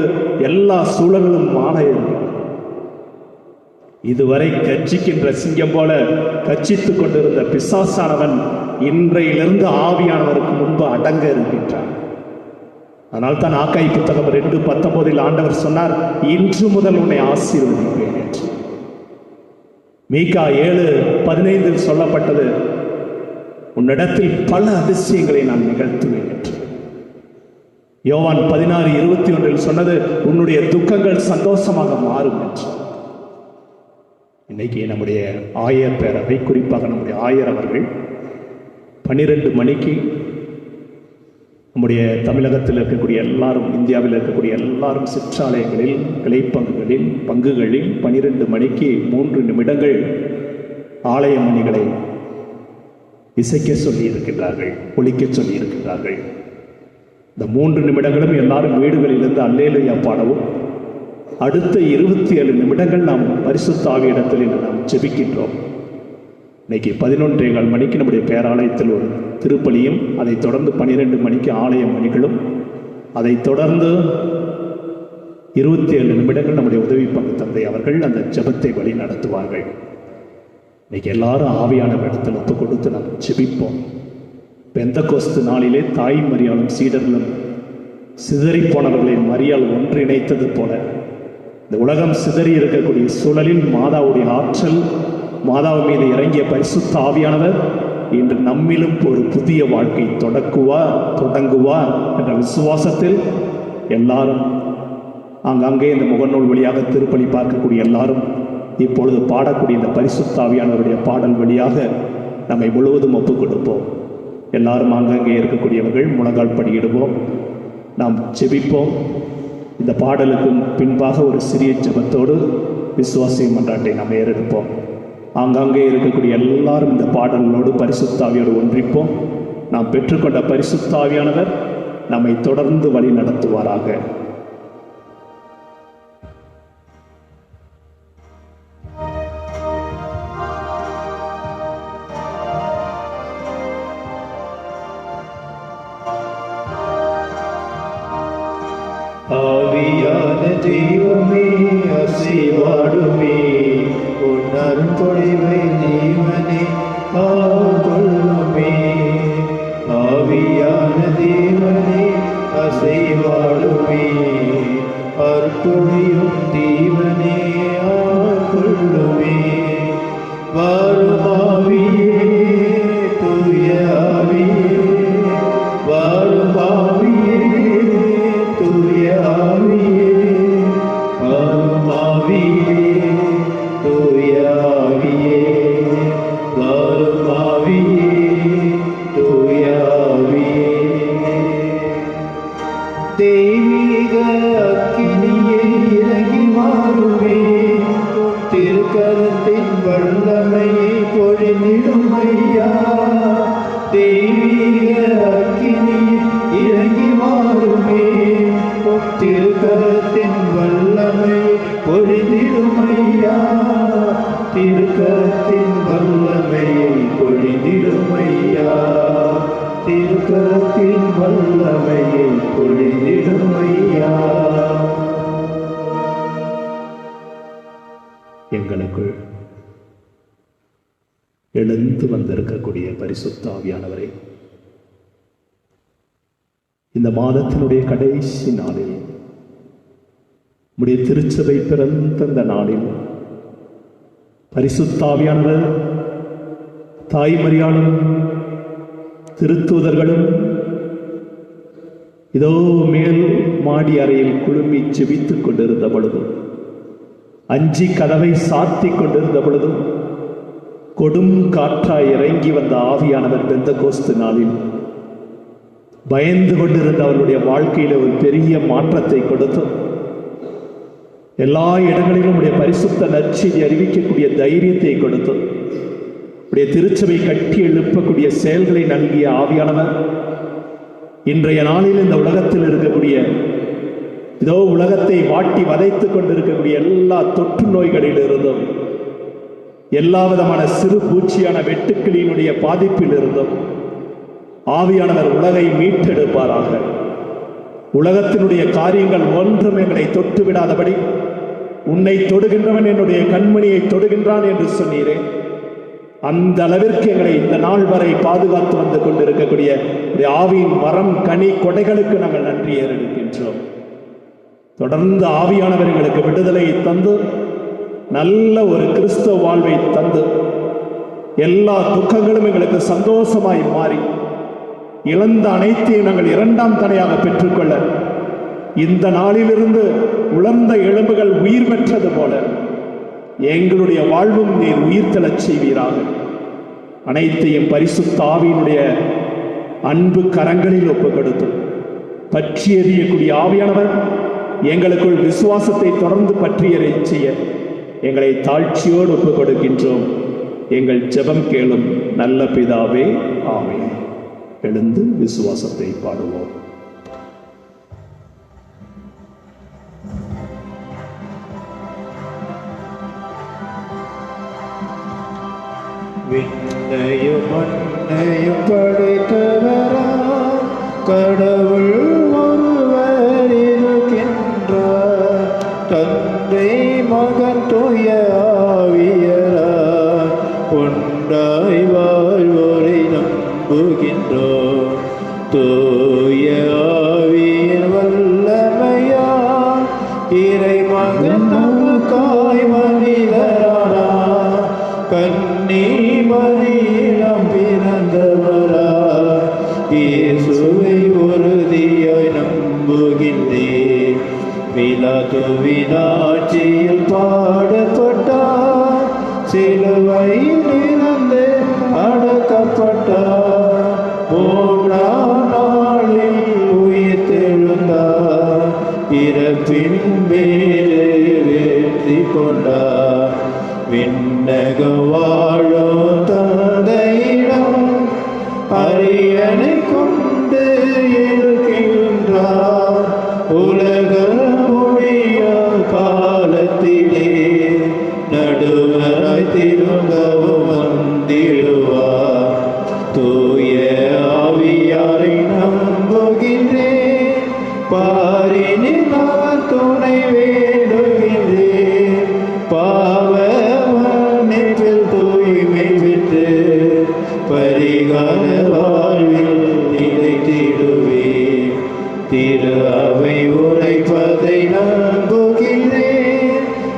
எல்லா சூழல்களும் மாற இருக்கிறது. இதுவரை கர்ச்சிக்கின்ற சிங்கம் போல கர்ச்சித்துக் கொண்டிருந்த பிசாசானவன் இன்றையிலிருந்து ஆவியானவருக்கு முன்பு அடங்க இருக்கின்றான். அதனால் தான் ஆக்காய் புத்தகம் 2:19 ஆண்டவர் சொன்னார், இன்று முதல் உன்னை ஆசீர்வதிப்பேன் என்று. மீகா 7:15 சொல்லப்பட்டது, உன்னிடத்தில் பல அதிசயங்களை நான் நிகழ்த்துவேன் என்று. யோவான் 16:21 சொன்னது, உன்னுடைய துக்கங்கள் சந்தோஷமாக மாறும் என்று. இன்னைக்கு நம்முடைய ஆயர் பேரவை, குறிப்பாக நம்முடைய ஆயர் அவர்கள் 12 மணிக்கு நம்முடைய தமிழகத்தில் இருக்கக்கூடிய எல்லாரும், இந்தியாவில் இருக்கக்கூடிய எல்லாரும் சிற்றாலயங்களில், கிளைப்பங்குகளில், பங்குகளில் 12 மணிக்கு 3 நிமிடங்கள் ஆலய மணிகளை இசைக்க சொல்லி இருக்கின்றார்கள், ஒலிக்க சொல்லி இருக்கின்றார்கள். இந்த 3 நிமிடங்களும் எல்லாரும் வீடுகளிலிருந்து அல்லேலூயா பாடவும், அடுத்த 27 நிமிடங்கள் நாம் பரிசுத்த ஆவியிடத்தில் இன்று நாம் ஜெபிக்கின்றோம். இன்னைக்கு 11:15 மணிக்கு நம்முடைய பேராலயத்தில் ஒரு திருப்பலியும், அதைத் தொடர்ந்து 12 மணிக்கு ஆலய மணிகளும், அதைத் தொடர்ந்து 27 நிமிடங்கள் நம்முடைய உதவி பங்கு தந்தை அவர்கள் அந்த ஜெபத்தை வழி நடத்துவார்கள். இன்னைக்கு எல்லாரும் ஆவியான இடத்தில் ஒப்பு கொடுத்து நாம் ஜெபிப்போம். பெந்தகோஸ்து நாளிலே தாய் மரியாளும் சீடர்களும் சிதறிப்போனவர்களை மரியாள் ஒன்றிணைத்தது போல இந்த உலகம் சிதறி இருக்கக்கூடிய சூழலில் மாதாவுடைய ஆற்றல், மாதாவு மீது இறங்கிய பரிசுத்த ஆவியானவர் இன்று நம்மிலும் ஒரு புதிய வாழ்க்கை தொடங்குவார் என்ற விசுவாசத்தில் எல்லாரும் அங்கங்கே இந்த முகநூல் வழியாக திருப்பலி பார்க்கக்கூடிய எல்லாரும் இப்பொழுது பாடக்கூடிய இந்த பரிசுத்த ஆவியானவருடைய பாடல் வழியாக நம்மை முழுவதும் ஒப்புக் கொடுப்போம். எல்லாரும் அங்கங்கே இருக்கக்கூடியவர்கள் முழங்கால் படியிடுவோம், நாம் ஜெபிப்போம். இந்த பாடலுக்கு பின்பாக ஒரு சிறிய ஜெபத்தோடு விசுவாசிய மன்றாட்டை நாம் ஏறெடுப்போம். ஆங்காங்கே இருக்கக்கூடிய எல்லாரும் இந்த பாடலோடு பரிசுத்த ஆவியோடு ஒன்றிப்போம். நாம் பெற்றுக்கொண்ட பரிசுத்த ஆவியானவர் நம்மை தொடர்ந்து வழி நடத்துவாராக. ஆவியான தெய்வமே அசைவாடுமே, உன்னர் பொழிவை ஜீவனே ஆகொள்ளுமே. ஆவியான தேவனே அசைவாடுமே, அற்பொழியும் தீவனே ஆகொள்ளுமே. வாழும் ஆவியே தூய ஆவியே, வாழும் ஆவியே தூய ஆவியே, வாழும் ஆவியே தூய ஆவியே, வாழும் ஆவியே தூய ஆவியே. தெய்வீக அக்கினியே இறங்கி மாறுமே, திருக்கரத்தின் வல்லமையை பொழிந்திடும் ஐயா. தெய்வீக அக்கினியே இறங்கி மாறுமே, திருக்கரத்தின் வல்லமை பொழிந்திடும் ஐயா. திருக்கரத்தின் வல்லமையை பொழிந்திடும் ஐயா, திருக்கரத்தின் வல்லமையை பொழிந்திடும் ஐயா. எங்களுக்குள் எழுந்து வந்திருக்கக்கூடிய பரிசுத்த ஆவியானவரை, இந்த மாதத்தினுடைய கடைசி நாளில், உம்முடைய திருச்சபை பிறந்த இந்த நாளில் பரிசுத்த ஆவியானவர் தாய் மரியாளும் திருத்தூதர்களும் இதோ மேல் மாடி அறையில் குழுமி ஜெபித்துக் கொண்டிருந்த பொழுதும், அஞ்சி கதவை சாத்தி கொண்டிருந்த பொழுதும், கொடும் காற்றாய் இறங்கி வந்த ஆவியானவர் பெந்தகோஸ்து நாளில் பயந்து கொண்டிருந்த அவருடைய வாழ்க்கையில ஒரு பெரிய மாற்றத்தை கொடுத்து, எல்லா இடங்களிலும் உடைய பரிசுத்த நற்செய்தி அறிவிக்கக்கூடிய தைரியத்தை கொடுத்து, உடைய திருச்சபை கட்டி எழுப்பக்கூடிய செயல்களை நல்கிய ஆவியானவர் இன்றைய நாளில் இந்த உலகத்தில் இருக்கக்கூடிய, இதோ உலகத்தை வாட்டி வதைத்துக் கொண்டிருக்கக்கூடிய எல்லா தொற்று நோய்களில் இருந்தும், எல்லா விதமான சிறு பூச்சியான வெட்டுக்கிளியினுடைய பாதிப்பில் இருந்தும் ஆவியானவர் உலகை மீட்டெடுப்பாராக. உலகத்தினுடைய காரியங்கள் ஒன்றும் எங்களை தொட்டு விடாதபடி, உன்னை தொடுகின்றவன் என்னுடைய கண்மணியை தொடுகின்றான் என்று சொன்னீரே, அந்த அளவிற்கு எங்களை இந்த நாள் வரை பாதுகாத்து வந்து கொண்டிருக்கக்கூடிய ஆவியின் மரம் கனி கொடைகளுக்கு நாங்கள் நன்றி ஏறெடுக்கின்றோம். தொடர்ந்து ஆவியானவர் எங்களுக்கு விடுதலையை தந்து, நல்ல ஒரு கிறிஸ்தவ வாழ்வை தந்து, எல்லா துக்கங்களும் எங்களுக்கு சந்தோஷமாய் மாறி, இழந்த அனைத்தையும் நாங்கள் இரண்டாம் தடையாக பெற்றுக்கொள்ள, இந்த நாளிலிருந்து உலர்ந்த எலும்புகள் உயிர் பெற்றது போல எங்களுடைய வாழ்வும் நீர் உயிர் தளச் செய்வீராக. அனைத்தையும் பரிசுத்த ஆவியினுடைய அன்பு கரங்களில் ஒப்பு கொடுத்து, பற்றி எறியக்கூடிய ஆவியானவர் எங்களுக்குள் விசுவாசத்தை தொடர்ந்து பற்றி எறிய செய்ய எங்களை தாழ்ச்சியோடு ஒப்பு கொடுக்கின்றோம். எங்கள் ஜெபம் கேளும் நல்ல பிதாவே, ஆமென். எழுந்து விசுவாசத்தை பாடுவோம். விண்ணையும் மண்ணையும் படைத்தவரா கடவுள் ஒருவர் இருக்கின்றார். தந்தை மகன் தூய ஆவியரார் ஒன்றாய் வாழ்வோரை நம்புகின்றோம். தூய ஆவியின் வல்லமையால் இறைமகன் நமக்காய் மனிதரானார். கன்னி மரியிடம் பிறந்தவரா இயேசுவை உறுதியாய் நம்புகின்றேன். பிலாத்துவின் ஆட்சியில் பாடுபட்டார், சிலுவையில் இருந்து அடக்கப்பட்டார், மூன்றாம் நாளில் உயிர்த்தெழுந்தார், இறப்பின் மேலே வெற்றி கொண்டார். விண்ணக வாழும் தந்தையிடம் அரியணை கொண்டு இருக்கின்றார். உலக முடிய காலத்திலே நடுவராய் திரும்பவும் வந்திடுவார். தூய ஆவியாரை நம்புகின்றேன், பாரினில் அவர் துணை வேண்டுகின்றேன். பாவ மன்னிப்பில் தூய்மை பெற்று பரிகார வாழ்வில் நிலைத்திடுவேன். திரு அவை உரைப்பதை நம்புகிறேன்,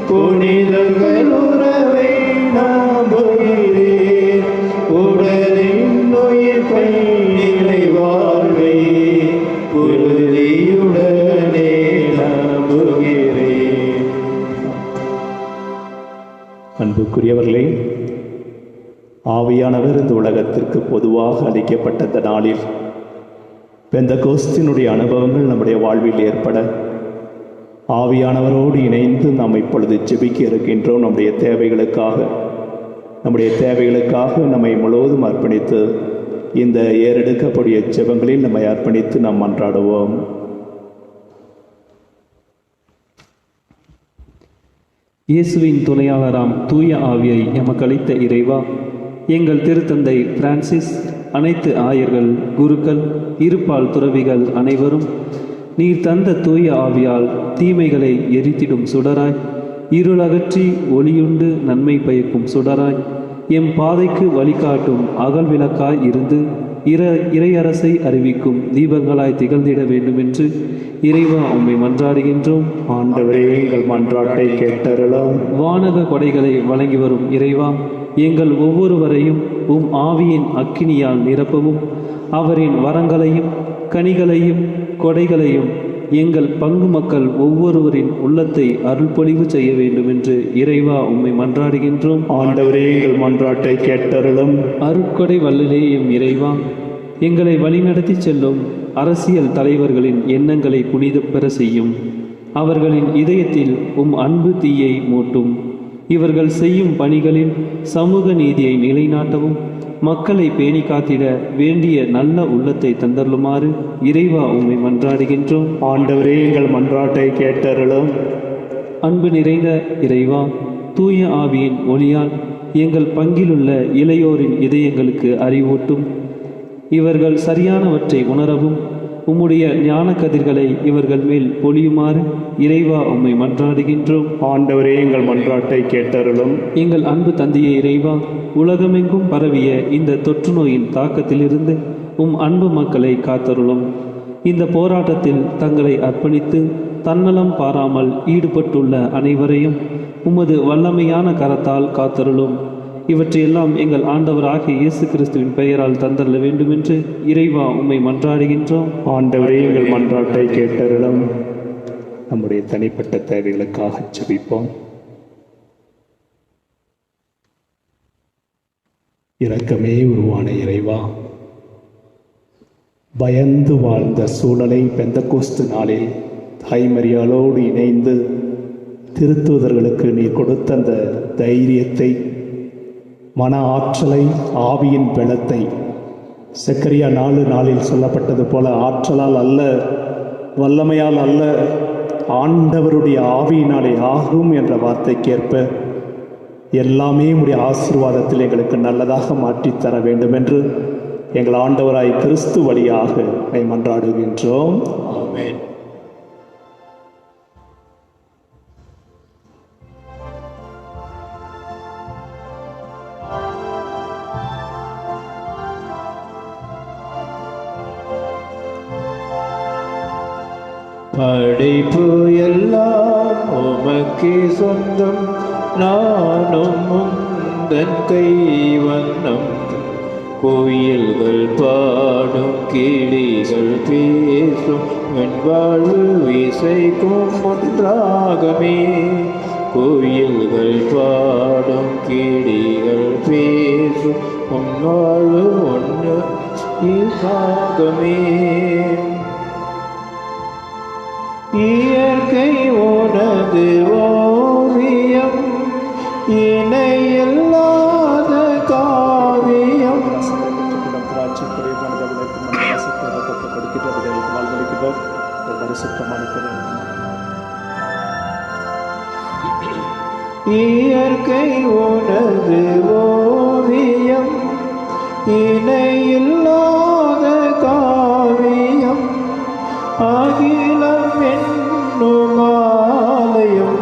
புனிதர்கள் உறவை நம்புகிறேன். உடலின் உயிர்ப்பை நிலை வாழ்வை உறுதியுடனே நம்புகிறேன். அன்புக்குரியவர்களே, ஆவியானவர் இந்த உலகத்திற்கு பொதுவாக அளிக்கப்பட்ட இந்த நாளில் பெந்தகோஸ்தினுடைய அனுபவங்கள் நம்முடைய வாழ்வில் ஏற்பட ஆவியானவரோடு இணைந்து நாம் இப்பொழுது ஜெபிக்க இருக்கின்றோம். நம்முடைய தேவைகளுக்காக நம்மை முழுவதும் அர்ப்பணித்து இந்த ஏறெடுக்கக்கூடிய ஜெபங்களில் நம்மை அர்ப்பணித்து நாம் மன்றாடுவோம். இயேசுவின் துணையாளராம் தூய ஆவியை எமக்களித்த இறைவா, எங்கள் திருத்தந்தை பிரான்சிஸ், அனைத்து ஆயர்கள், குருக்கள், இருபால் துறவிகள் அனைவரும் நீர் தந்த தூய ஆவியால் தீமைகளை எரித்திடும் சுடராய், இருளகற்றி ஒளியுண்டு நன்மை பயக்கும் சுடராய், எம் பாதைக்கு வழிகாட்டும் அகல் விளக்காய் இருந்து இறையரசை அறிவிக்கும் தீபங்களாய் திகழ்ந்திட வேண்டுமென்று இறைவா உம்மை மன்றாடுகின்றோம். ஆண்டவரே, எங்கள் மன்றாட்டை கேட்டருளும். வானக கொடைகளை வழங்கி வரும் இறைவா, எங்கள் ஒவ்வொருவரையும் உம் ஆவியின் அக்கினியால் நிரப்பவும், அவரின் வரங்களையும் கனிகளையும் கொடைகளையும் எங்கள் பங்கு மக்கள் ஒவ்வொருவரின் உள்ளத்தை அருள்பொழிவு செய்ய வேண்டும் என்று இறைவா உம்மை மன்றாடுகின்றோம். ஆண்டவரே, எங்கள் மன்றாட்டை கேட்டருளும். அருட்கொடை வல்லலே எம் இறைவா, எங்களை வழிநடத்தி செல்லும் அரசியல் தலைவர்களின் எண்ணங்களை புனித பெற செய்யும். அவர்களின் இதயத்தில் உம் அன்பு தீயை மூட்டும். இவர்கள் செய்யும் பணிகளில் சமூக நீதியை நிலைநாட்டவும், மக்களை பேணி காத்திட வேண்டிய நல்ல உள்ளத்தை தந்தருளுமாறு இறைவா உம்மை மன்றாடுகின்றோம். ஆண்டவரே, எங்கள் மன்றாட்டை கேட்டருளும். அன்பு நிறைந்த இறைவா, தூய ஆவியின் ஒளியால் எங்கள் பங்கிலுள்ள இளையோரின் இதயங்களுக்கு அறிவூட்டும். இவர்கள் சரியானவற்றை உணரவும் உம்முடைய ஞான கதிர்களை இவர்கள் மேல் பொழியுமாறு இறைவா உம்மை மன்றாடுகின்றோம். ஆண்டவரே, எங்கள் மன்றாட்டை கேட்டருளும். எங்கள் அன்பு தந்தையே இறைவா, உலகமெங்கும் பரவிய இந்த தொற்று நோயின் தாக்கத்திலிருந்து உம் அன்பு மக்களை காத்தருளும். இந்த போராட்டத்தில் தங்களை அர்ப்பணித்து தன்னலம் பாராமல் ஈடுபட்டுள்ள அனைவரையும் உமது வல்லமையான கரத்தால் காத்தருளும். இவற்றையெல்லாம் எங்கள் ஆண்டவராகிய இயேசு கிறிஸ்துவின் பெயரால் தந்தரல வேண்டுமென்று இறைவா உம்மை மன்றாடுகின்றோம். ஆண்டவரே, எங்கள் மன்றாட்டை கேட்டருளும். நம்முடைய தனிப்பட்ட தேவைகளுக்காக ஜெபிப்போம். இரக்கமே உருவான இறைவா, பயந்து வாழ்ந்த சூழலை பெந்தகோஸ்து நாளில் தாய்மரியாளோடு இணைந்து திருத்தூதர்களுக்கு நீர் கொடுத்த அந்த தைரியத்தை, மன ஆற்றலை, ஆவியின் பலத்தை, சக்கரியா 4 நாளில் சொல்லப்பட்டது போல ஆற்றலால் அல்ல, வல்லமையால் அல்ல, ஆண்டவருடைய ஆவியினாலே ஆகும் என்ற வார்த்தைக்கேற்ப எல்லாமே உடைய ஆசீர்வாதத்தில் எங்களுக்கு நல்லதாக மாற்றித்தர வேண்டும் என்று எங்கள் ஆண்டவராய் கிறிஸ்து வழியாக மன்றாடுகின்றோம். ஆமென். படைப்பு எல்லாம் உமக்கே சொந்தம், நானும் உந்தன் கைவண்ணம். கோயில்கள் பாடும் கிளிகள் பேசும் வெண்வாழ்வு இசைக்கும் ஒன்றாகமே. கோயில்கள் பாடும் கிளிகள் பேசும் பொன்வாழ்வு ஒன்று இசாகமே. இயற்கை உனது ஓவியம், இணையில்லாத காவியம். இயற்கை உனது ஓவியம், இணையில்லாத காவியம். அகிலம் என்னும் ஆலயம்,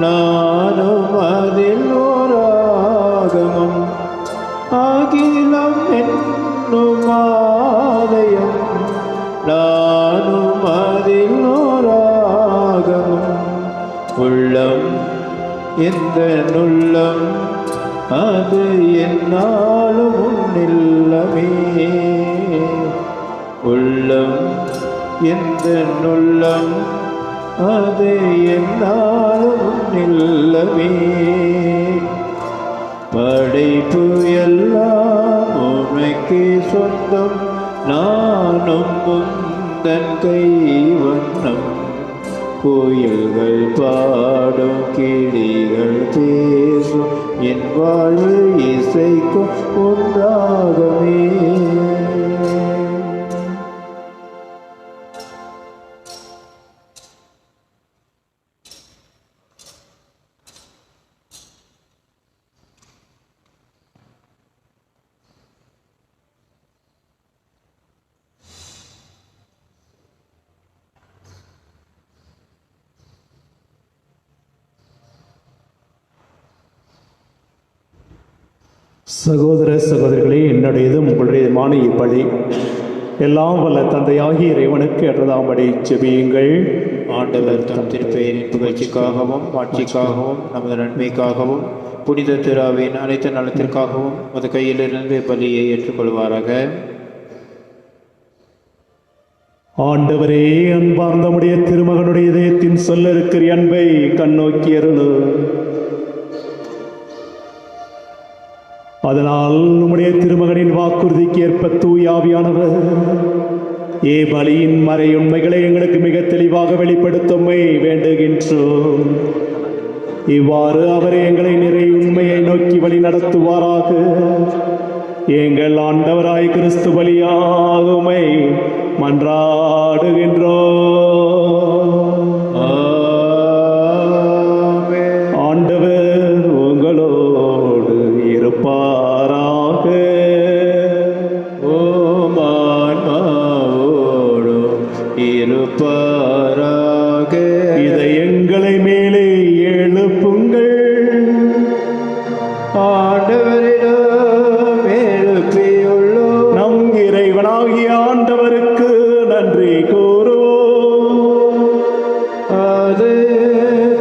நானும் அதில் ஓராகமம். அகிலம் என்னும் ஆலயம், நானும் அதில் ஓராகமம். உள்ளம் எந்த நுள்ளம், அது என்னாலும் உன்னில்லமே. உள்ளம் எந்த நுள்ளம், அது என்னாலும் உன்னில்லமே. படைப்பு எல்லாம் உமக்கே சொந்தம், நானும் உந்தன் கைவண்ணம். கோயில்கள் பாடும் கிளிகள் பேசும் என் வாழ்வு இசைக்கும் ஒன்றாகவே. சகோதர சகோதரிகளே, என்னுடையதும் உங்களுடையதுமான இப்படி எல்லாம் வல்ல தந்தையாகிய இறைவனுக்கு ஏற்றதாம்படி ஜெபியுங்கள். ஆண்டவர் தம் திருப்பெயரின் புகழ்ச்சிக்காகவும் ஆட்சிக்காகவும் நமது நன்மைக்காகவும் புனித திராவின் அனைத்து நலத்திற்காகவும் மது கையிலிருந்து பலியை ஏற்றுக்கொள்வாராக. ஆண்டவரே, அன்பார்ந்தமுடைய திருமகனுடைய இதயத்தின் சொல்ல இருக்கிற அன்பை கண்ணோக்கி அருளு. அதனால் நம்முடைய திருமகனின் வாக்குறுதிக்கு ஏற்ப தூயாவியானவர் பலியின் மறை உண்மைகளை எங்களுக்கு மிக தெளிவாக வெளிப்படுத்தும்மை வேண்டுகின்றோம். இவ்வாறு அவரே எங்களை நிறை உண்மையை நோக்கி வழி நடத்துவாராக. எங்கள் ஆண்டவராய் கிறிஸ்து பலியாகுமை மன்றாடுகின்றோம். ஆண்டவர் உங்களோடு இருப்பாராக. ஓமான்மாவோடும் இருப்பாராக. இதயங்களை மேலே எழுப்புங்கள். ஆண்டவரிடம் எழுப்பியுள்ளோம். நம் இறைவனாகிய ஆண்டவருக்கு நன்றி கூறுவோம். அது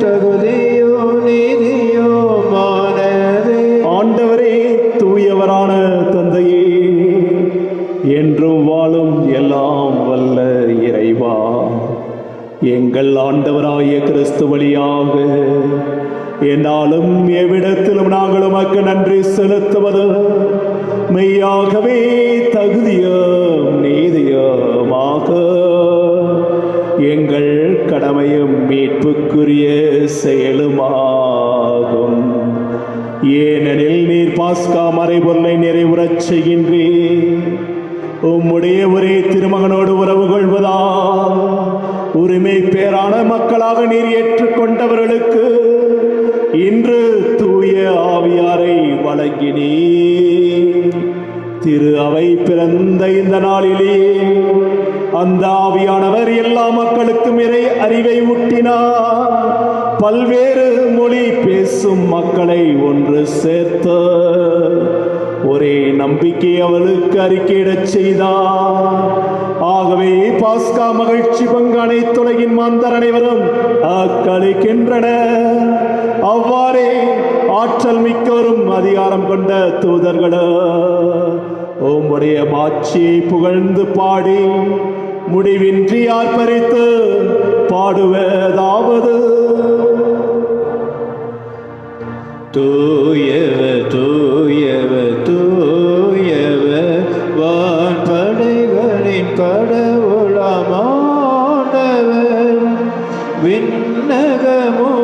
தகுதியோ நீதியோமானதே. ஆண்டவரே, தூயவரான தந்தையே, என்றும் வாழும் எல்லாம் வல்ல இறைவா, எங்கள் ஆண்டவராகிய கிறிஸ்து வழியாக என்னாலும் எவ்விடத்திலும் நாங்கள் உமக்கு நன்றி செலுத்துவது மெய்யாகவே தகுதியும் நீதியுமாக எங்கள் கடமையும் மீட்புக்குரிய செயலுமாகும். ஏனெனில் நீர் பாஸ்கா மறைபொருளை நிறைவுறச் செய்கின்றீர். உம்முடைய ஒரே திருமகனோடு உறவு கொள்வதா உரிமை பேரான மக்களாக நீர் ஏற்றுக்கொண்டவர்களுக்கு இன்று தூய ஆவியாரை வழங்கினீர். திரு அவை பிறந்த இந்த நாளிலே அந்த ஆவியானவர் எல்லா மக்களுக்கும் இறை அறிவை ஊட்டினார். பல்வேறு மொழி பேசும் மக்களை ஒன்று சேர்த்து ஒரே நம்பிக்கை அவளுக்கு அறிக்கையிடச் செய்தார். ஆகவே பாஸ்கா மகிழ்ச்சி பங்கு அனைத்துலகின் மாந்தர் அனைவரும் அக்களிக்கின்றனர். அவ்வாறே ஆற்றல் மிக்கவரும் அதிகாரம் கொண்ட தூதர்களும் உம்முடைய மாட்சியை புகழ்ந்து பாடி முடிவின்றி ஆர்ப்பரித்து பாடுவதாவது: தூயவர் தூயவர் தூயவர் வான்படைகளின் கடவுளமானவர், விண்ணகமும்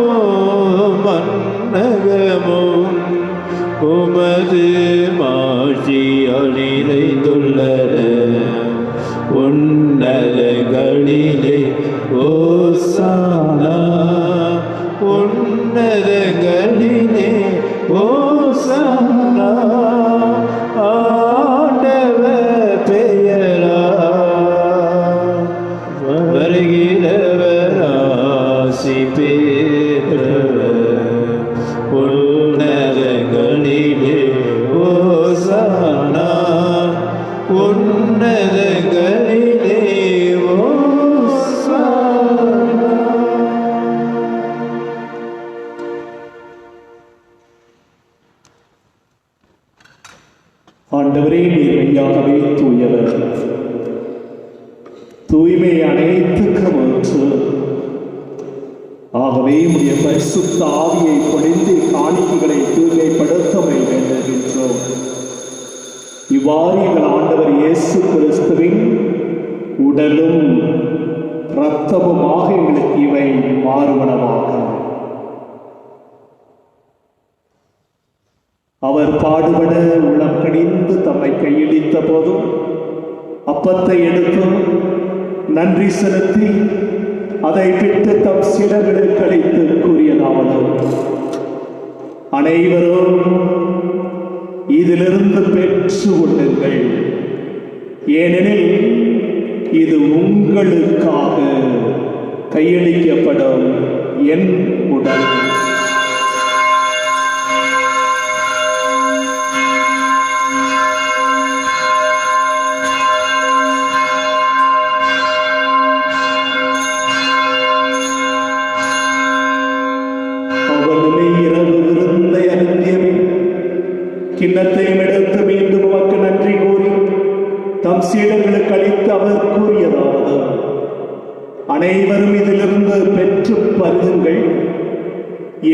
மண்ணகமும் உமது மாட்சியால் நிறைந்துள்ளன. உன்னதங்களிலே ஓசானா, உன்னதங்களிலே ஓசானா, ஆண்டவர் பெயரால் வருகிறவர் ஆசி பெற்றவர். உன்னதங்களிலே ஓசானா, உன்னதங்களிலே ஓசானா. ஆண்டவரே, நீர் மெய்யாகவே தூயவர். தூய்மை அனைத்துக்கும் ஊற்று. ஆகவே உடைய பரிசுத்த ஆவியை பொழிந்து காணிக்கைகளை தூய்மைப்படுத்த வேண்டுகின்றோம். இவ்வாறு எங்கள் ஆண்டவர் இயேசு கிறிஸ்துவின் உடலும் இரத்தமுமாக எங்களுக்கு இவை மாறுவனவாக. அவர் பாடுபட உள்ளம் கனிந்து தம்மை கையளித்த போதும் அப்பத்தை எடுத்து நன்றி செலுத்தி அதை பிட்டு தம் சீடர்களுக்கு அளித்து கூறியதாவது: அனைவரும் இதிலிருந்து பெற்று உண்ணுங்கள், ஏனெனில் இது உங்களுக்காக கையளிக்கப்படும் என் உடல். கிண்ணத்தையும் எடுத்து மீண்டும் உமக்கு நன்றி கூறி தம் சீடர்களுக்கு அளித்து அவர் கூறியதாவது: அனைவரும் இதிலிருந்து பெற்று பருகுங்கள்,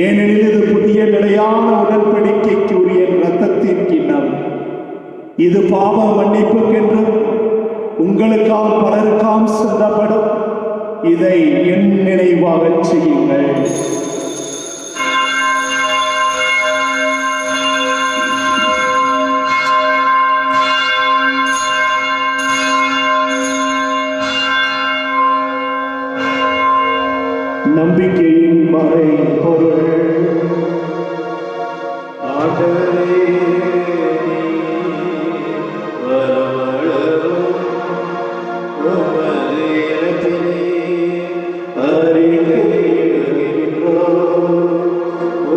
ஏனெனில் இது புதிய நிலையான உடன்படிக்கைக்கு உரிய இரத்தத்தின் கிண்ணம். இது பாவ மன்னிப்புக்கென்றும் உங்களுக்காக பலருக்காம் சிந்தப்படும். இதை என் நினைவாகச் செய்யுங்கள். நம்பிக்கையின் மறை பொருள். ஆண்டவரே, வரவழவும் உமது இறப்பினை அறிக்கையிடுகின்றோம்.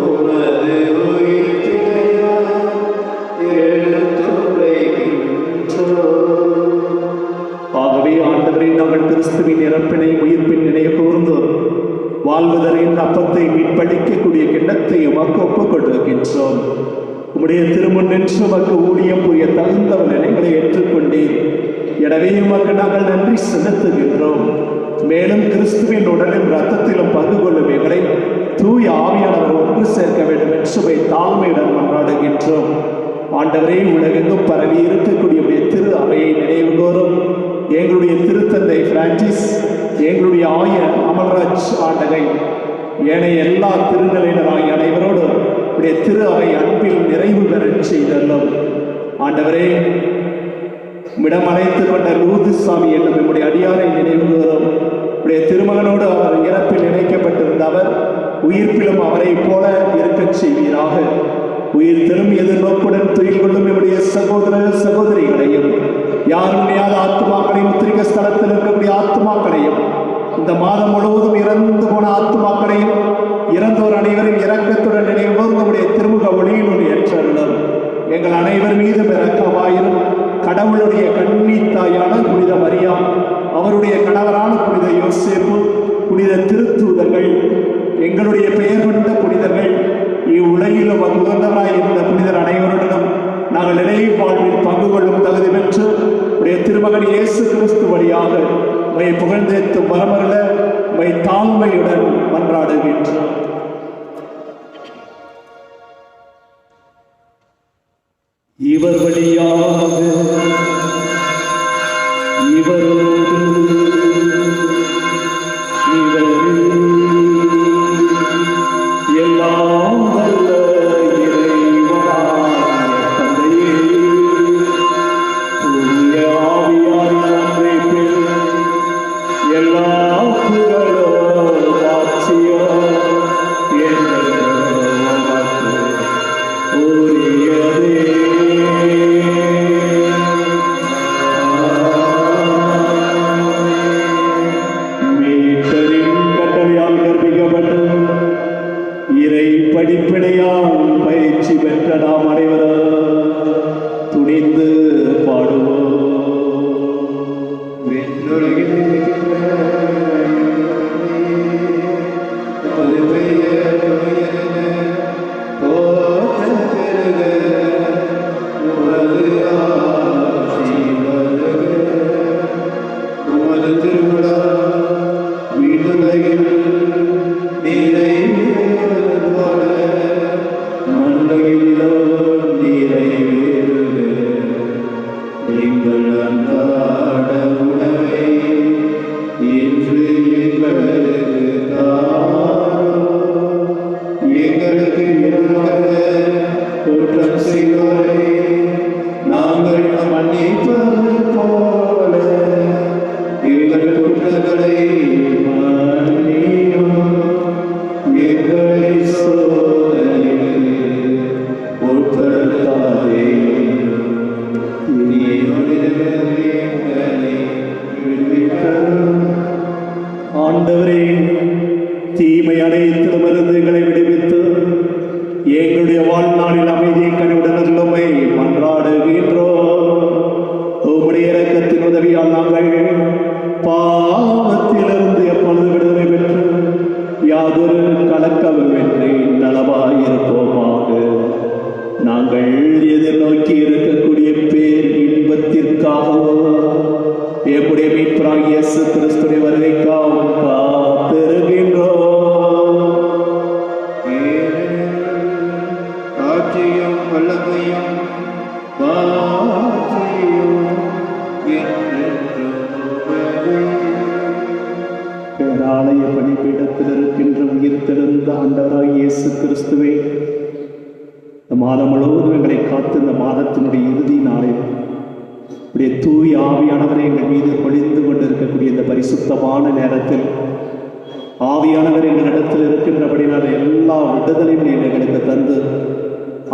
உமது உயிர்ப்பினையால் எடுத்துரைக்கின்றோம். ஆகவே ஆண்டவரே, நாங்கள் கிறிஸ்துவின் இறப்பினை உயிர்ப்பின் நினைவு கூர்ந்தோம் வாழ்வதரின் அப்பத்தை மீட்பளிக்கக்கூடிய கிண்ணத்தை உமக்கு ஒப்புக் கொடுக்கின்றோம். உம்முடைய திருமுன் நின்று உமக்கு ஊழியம் புரிய தகுந்தவன் எங்களை ஏற்றுக்கொண்டீர். எனவே உமக்கு நாங்கள் நன்றி செலுத்துகின்றோம். மேலும் கிறிஸ்துவின் உடலின் இரத்தத்திலும் பங்கு கொள்ளும் எங்களை தூய ஆவியானவர் ஒன்று சேர்க்க வேண்டும் என்று தாழ்மையுடன் கொண்டாடுகின்றோம். ஆண்டவரே, உலகெங்கும் பரவி இருக்கக்கூடிய திரு அவையை நினைவு கூறும் எங்களுடைய திருத்தந்தை பிரான்சிஸ், எங்களுடைய ஆயர் அமல்ராஜ் ஆண்டகை, ஏனைய எல்லா திருநிலையினராகிய அனைவரோடு உடைய திரு அவை அன்பில் நிறைவு பெறச் செய்தல்லும். ஆண்டவரே, மிடம் அழைத்து கொண்ட லூது சாமி என்னும் நம்முடைய அடியாரை நினைவு கூறும். உடைய திருமகனோடு அவர் இறப்பில் இணைக்கப்பட்டிருந்த அவர் உயிர்ப்பிலும் அவரை போல இருக்கச் செய்வீராக. உயிர் திரும் எதிர்நோக்குடன் துயில் கொள்ளும் நம்முடைய சகோதர சகோதரிகளையும், யாரும் இணையாத ஆத்மாக்களையும், உத்திரிக ஸ்தலத்தில் இருக்கக்கூடிய ஆத்மாக்களையும், இந்த மாதம் முழுவதும் இறந்து போன ஆத்மாக்களையும், இறந்தோர் அனைவரும் இரக்கத்துடன் நினைவு நம்முடைய திருமுக ஒளியினுடைய ஏற்றருளும். எங்கள் அனைவரும் அனைவர் மீதும் இரக்கமாயிரும். கடவுளுடைய கன்னி தாயான புனித மரியா, அவருடைய கணவரான புனித யோசேப்பு, புனித திருத்தூதர்கள், எங்களுடைய பெயர் கொண்ட புனிதர்கள், இவ்வுலகிலும் உகந்தவராய் இருந்த புனிதர் அனைவருடனும் நாங்கள் நிலை வாழ்வில் பங்கு கொள்ளும் தகுதி பெற்று உடைய திருமகன் இயேசு கிறிஸ்து வழியாக மை புகழ்ந்தேத்தும் வரமருள மை தாழ்மையுடன் மன்றாடுகின்றோம். இவர் வழியாக இவரோடு இவரில் எல்லாம் வல்ல இறைவனாகிய தந்தையே, தூய ஆவியாரின் ஒன்றிப்பில் எல்லா புகழும் ஆட்சியும் என்றென்றும் உமக்கு உரியதே. மீட்பரின் கட்டளையால் கற்பிக்கப்பட்டு இறை படிப்பினையால் பயிற்சி பெற்ற நாம் அனைவரும் துணிந்து பாடுவோம். ஆண்டவரே, தீமை அனைத்திலுமிருந்து எங்களை விடுவித்து எங்களுடைய வாழ்நாளில் அமைதியை கனிவுடனுள்ளமை மன்றாடுகின்றோம். உம்முடைய இரக்கத்தின் உதவியால் நாங்கள் பாவத்திலிருந்து எப்பொழுது விடுதலை பெற்று யாதொரு கலக்கமின்றி நலமாயிருப்போமாக. நாங்கள் எதிர்நோக்கி இருக்கக்கூடிய பேர் இன்பத்திற்காகவும் எம்முடைய மீட்பராகிய இயேசு கிறிஸ்துவின் வருகைக்காகவும் காத்திருக்கின்றோம். ஆட்சியும் வல்லமையும் மாட்சியும் என்றென்றும் உமதே. பேராலய பணிபீடத்தில் இருக்கின்ற உயிர்த்தெழுந்த ஆண்டவராகிய இயேசு கிறிஸ்துவே, இந்த மாதம் முழுவதும் எங்களை காத்து இந்த மாதத்தினுடைய இறுதி நாளில் உடைய தூய் ஆவியானவரை எங்கள் மீது பொழிந்து கொண்டிருக்கக்கூடிய இந்த பரிசுத்தமான நேரத்தில் ஆவியானவர் எங்களிடத்தில் இருக்கின்றபடினால் எல்லா விடுதலையும் நீர் எங்களுக்கு தந்து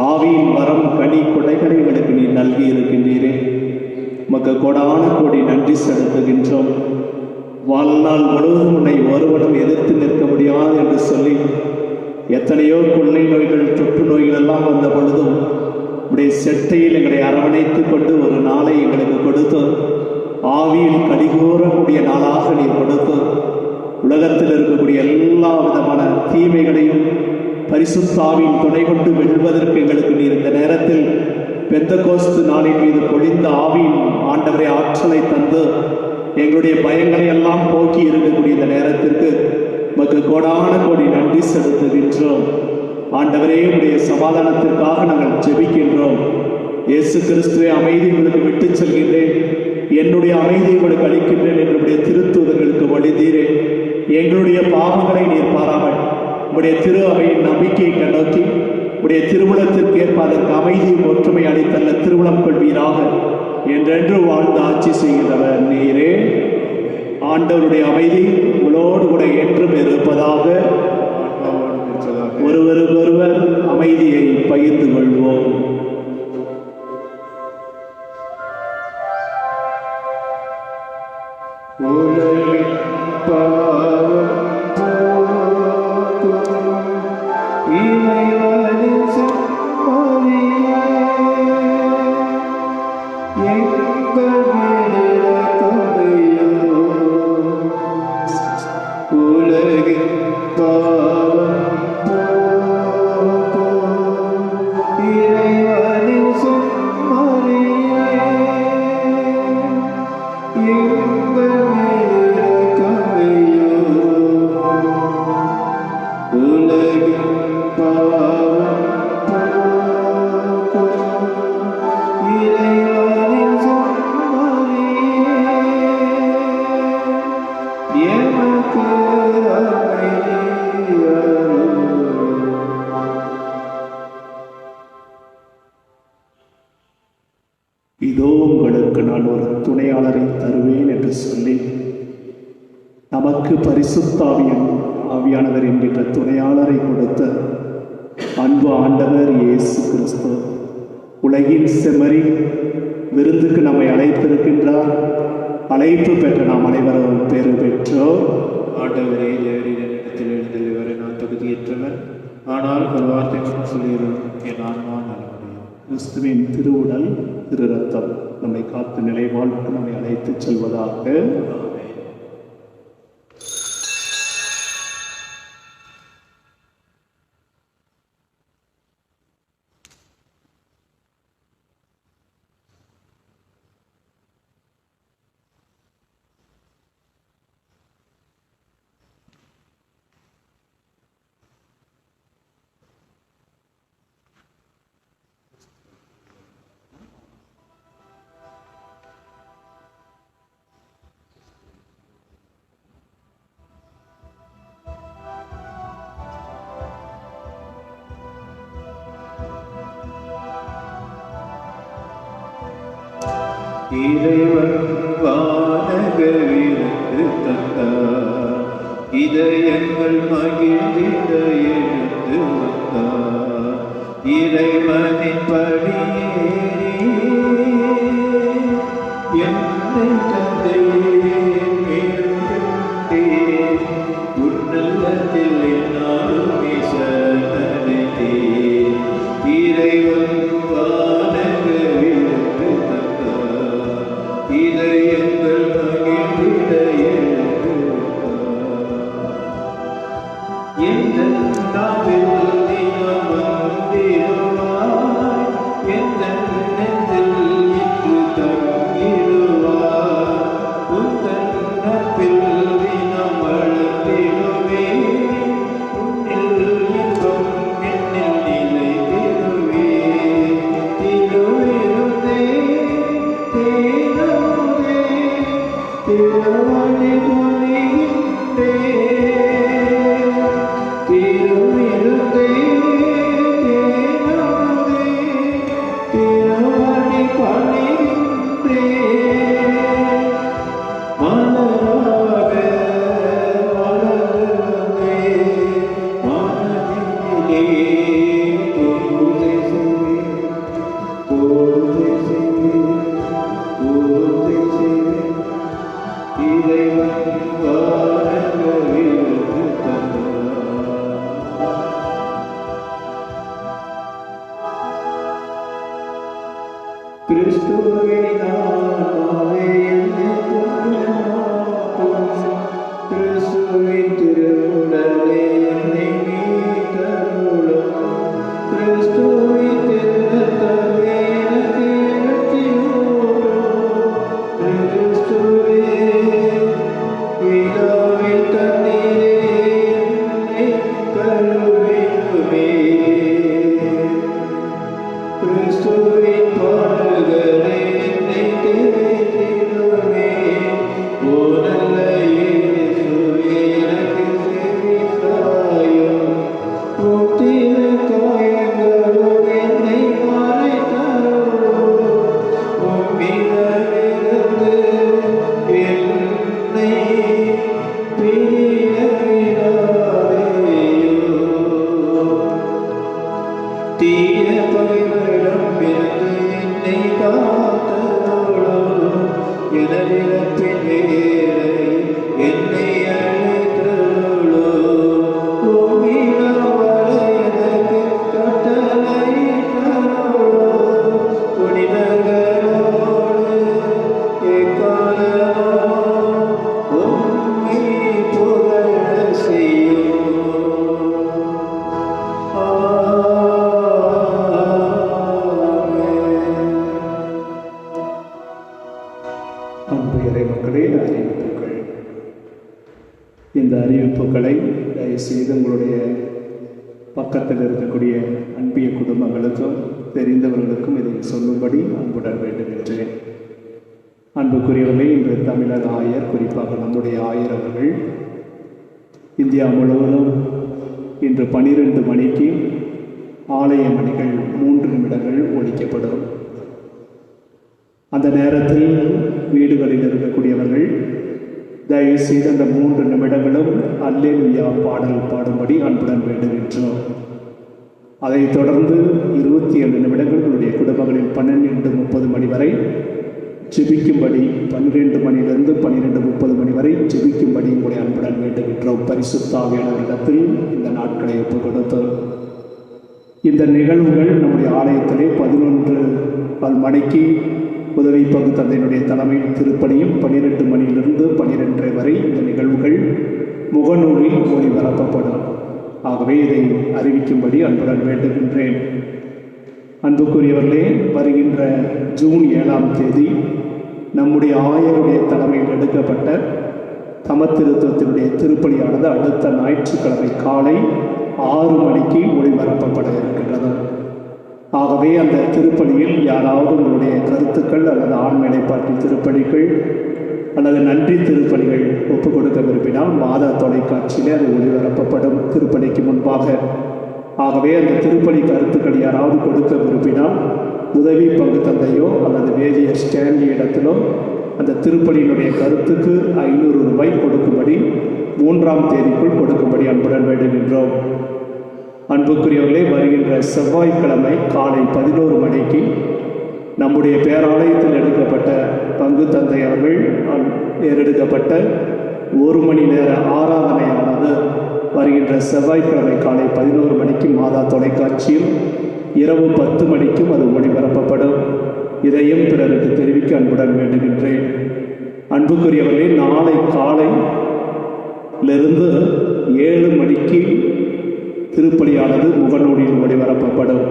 ஆவியின் வரம் கனி கொடைகளை எங்களுக்கு நீ நல்கி இருக்கின்றீரே. உமக்கு கொடான கோடி நன்றி செலுத்துகின்றோம். வாழ்நாள் முழுவதும் உன்னை ஒருவனும் எதிர்த்து நிற்க முடியாது என்று சொல்லி எத்தனையோ கொள்ளை நோய்கள் தொற்று நோய்கள் எல்லாம் வந்த பொழுதும் உடைய செட்டையில் எங்களை அரவணைத்துக் கொண்டு ஒரு நாளை எங்களுக்கு கொடுத்து ஆவியில் கடிகூறக்கூடிய நாளாக நீர் கொடுத்து உலகத்தில் இருக்கக்கூடிய எல்லா விதமான தீமைகளையும் பரிசுத்தாவின் துணை கொண்டு வெல்வதற்கு எங்களுக்கு நீர் இந்த நேரத்தில் பெந்தகோஸ்து நாளின் மீது பொழிந்த ஆவியின் ஆண்டவரை ஆற்றலை தந்து எங்களுடைய பயங்களை எல்லாம் போக்கி இருக்கக்கூடிய இந்த நேரத்திற்கு உமக்கு கோடான கோடி நன்றி செலுத்துகின்றோம். ஆண்டவரே, உடைய சமாதானத்திற்காக நாங்கள் ஜெபிக்கின்றோம். இயேசு கிறிஸ்துவை அமைதி உங்களுக்கு விட்டுச் செல்கின்றேன், என்னுடைய அமைதியை உங்களுக்கு அளிக்கின்றேன் என்னுடைய திருத்தூதர்களுக்கு வழிதீரே. எங்களுடைய பாவங்களை நீர் பாராமல் உடைய திரு அவையின் நம்பிக்கையை கண்ணோக்கி உடைய திருவுளத்திற்கு ஏற்ப அதற்கு அமைதியும் ஒற்றுமை அளித்தல்ல திருவுளம் கொள்வீராக. என்றென்று வாழ்ந்து ஆட்சி செய்கிறவர் நீரே. ஆண்டவருடைய அமைதி உங்களோடு கூட என்றும் இருப்பதாக. ஒருவருக்கொருவர் அமைதியை பகிர்ந்து கொள்வோம். இறைவனின் செம்மறியே இதோ உங்களுக்கு நான் ஒரு துணையாளரை தருவேன் என்று சொல்லி நமக்கு ஆவியானவர் என்கின்ற துணையாளரை கொடுத்த அன்பு ஆண்டவர் இயேசு கிறிஸ்து உலகின் செம்மறி விருந்துக்கு நம்மை அழைத்திருக்கின்றார். அழைப்பு பெற்ற நாம் அனைவரும் பேறு பெற்றோர். ஆண்டவரே, இடத்தில் எழுந்தல் வரை நான் தகுதியற்றவன், ஆனால் ஒரு வார்த்தை மட்டும் சொல்லிடும் என் ஆன்மா நலமடையும். கிறிஸ்துவின் திருவுடல் திரு ரத்தம் நம்மை காத்து நிலை வாழ்வுக்கு நம்மை அழைத்துச் செல்வதாக. இறைவன் வானகவிருந்து தந்தார், இதயங்கள் மகிழ்ந்திட எழுந்து வந்தார். இறைவனின் படியேறி என்னை தந்தையே உன்னல்லத்தில் என்னாலும் சரணடைந்தே. இறைவன் வானகவிருந்து தந்தார், இதயங்கள் மகிழ்ந்திட எழுந்து வந்தார். எந்த நாவில் தினம் வந்திடுவாய், எந்த நெஞ்சில் இன்று தங்கிடுவாய். உந்தன் நட்பில் தினம் வளர்ந்திடுவே, உன்னில் இன்பம் என்னில் நிலைத்திடுவே. திருவிருந்தே தேனமுதே திருவடி பொழிகின்றே. திருவிருந்தே தேனமுதே திருவடி பொழிகின்றே. மலராக மலர்ந்தே மனதிலே பூஜை செய்வேன், பூஜை செய்வேன், பூஜை செய்வேன். இறைவன் வானகவிருந்து தந்தார். கிறிஸ்துவே நாமே என்னை கொண்டாடும், கிறிஸ்துவின் திருவுடலே என்னை மீட்டருளும். கிறிஸ்துவின் திருரத்தமே எனக்கு எழுச்சியூட்டும். கிறிஸ்துவே விழாவின் தண்ணீரே என்னை கழுவிடுமே. கிறிஸ்துவின் பாடுகளே என்னை தேற்றிடுமே. ஓ நல்ல இயேசுவே, எனக்கு செவி சாயும். உம் திரு காயங்களும் என்னை மறைத்தருளும். உம்மிடமிருந்து என்னை பிரிய விடாதேயும். தீய பகைவரிடம் இருந்து என்னை காத்தருளும். எனதிடத்தின் வேலை என்னை அழைத்தருளும். உம்மிடம் வர எனக்கு கட்டளையிட்டருளும். புனிதர்களோடு எக்காலமும் உம்மை புகழச் செய்யும். அன்பு இறைமக்களே, அறிவிப்புகள். இந்த அறிவிப்புகளை தயவுசெய்து உங்களுடைய பக்கத்தில் இருக்கக்கூடிய அன்பிய குடும்பங்களுக்கும் தெரிந்தவர்களுக்கும் இதை சொல்லும்படி அன்புடன் வேண்டுகின்றேன். அன்புக்குரியவர்களே, இன்று தமிழக ஆயர், குறிப்பாக நம்முடைய ஆயர் அவர்கள் இந்தியா முழுவதும் இன்று 12 மணிக்கு ஆலய மணிகள் 3 நிமிடங்கள் ஒலிக்கப்படும். அந்த நேரத்தில் வீடுகளில் இருக்கக்கூடியவர்கள் தயவு செய்து அந்த 3 நிமிடங்களும் அல்லேலூயா பாடல் பாடும்படி அன்புடன் வேண்டுகின்றோம். அதைத் தொடர்ந்து 27 நிமிடங்கள் உங்களுடைய குடும்பங்களில் 12:30 மணி வரை ஜெபிக்கும்படி, 12 மணியிலிருந்து 12:30 மணி வரை ஜெபிக்கும்படி உங்களுடைய அன்புடன் வேண்டுகின்றோம். பரிசுத்த ஆவியானவரிடத்தில் இந்த நாட்களை ஒப்புக் கொடுத்து இந்த நிகழ்வுகள் நம்முடைய ஆலயத்திலே 11 மணிக்கு உதவி பங்கு தந்தையினுடைய தலைமையில் திருப்பணியும், 12 மணியிலிருந்து 12:30 வரை இந்த நிகழ்வுகள் முகநூலில் ஒளிபரப்பப்படும். ஆகவே இதை அறிவிக்கும்படி அன்புடன் வேண்டுகின்றேன். அன்புக்குரியவர்களே, வருகின்ற ஜூன் 7ஆம் தேதி நம்முடைய ஆயருடைய தலைமையில் எடுக்கப்பட்ட தமத்திருத்தத்தினுடைய திருப்பலியானது அடுத்த ஞாயிற்றுக்கிழமை காலை 6 மணிக்கு ஒளிபரப்பப்பட இருக்கின்றது. ஆகவே அந்த திருப்பலியில் யாராவது உங்களுடைய கருத்துக்கள் அல்லது ஆண்மைப்பாட்டி திருப்பலிகள் அல்லது நன்றி திருப்பலிகள் ஒப்புக் கொடுக்க விரும்பினால் மாதா தொலைக்காட்சியிலே அது ஒளிபரப்பப்படும் திருப்பலிக்கு முன்பாக. ஆகவே அந்த திருப்பலி கருத்துக்கள் யாராவது கொடுக்க விரும்பினால் உதவி பங்கு தந்தையோ அல்லது வேதியர் ஸ்டான்லி இடத்திலோ அந்த திருப்பலியினுடைய கருத்துக்கு 500 ரூபாய் கொடுக்கும்படி 3ஆம் தேதிக்குள் கொடுக்கும்படி அன்புடன் வேண்டுகின்றோம். அன்புக்குரியவர்களே, வருகின்ற செவ்வாய்க்கிழமை காலை 11 மணிக்கு நம்முடைய பேராலயத்தில் எடுக்கப்பட்ட பங்கு தந்தை அவர்கள் ஏறெடுக்கப்பட்ட 1 மணி நேர ஆராதனையானது வருகின்ற செவ்வாய்க்கிழமை காலை 11 மணிக்கு மாதா தொலைக்காட்சியில், இரவு 10 மணிக்கும் அது ஒளிபரப்பப்படும். இதையும் பிறருக்கு தெரிவிக்க அன்புடன் வேண்டுகின்றேன். அன்புக்குரியவர்களே, நாளை காலையிலிருந்து 7 மணிக்கு திருப்பலியானது முகநூலில் ஒளிபரப்பப்படும்.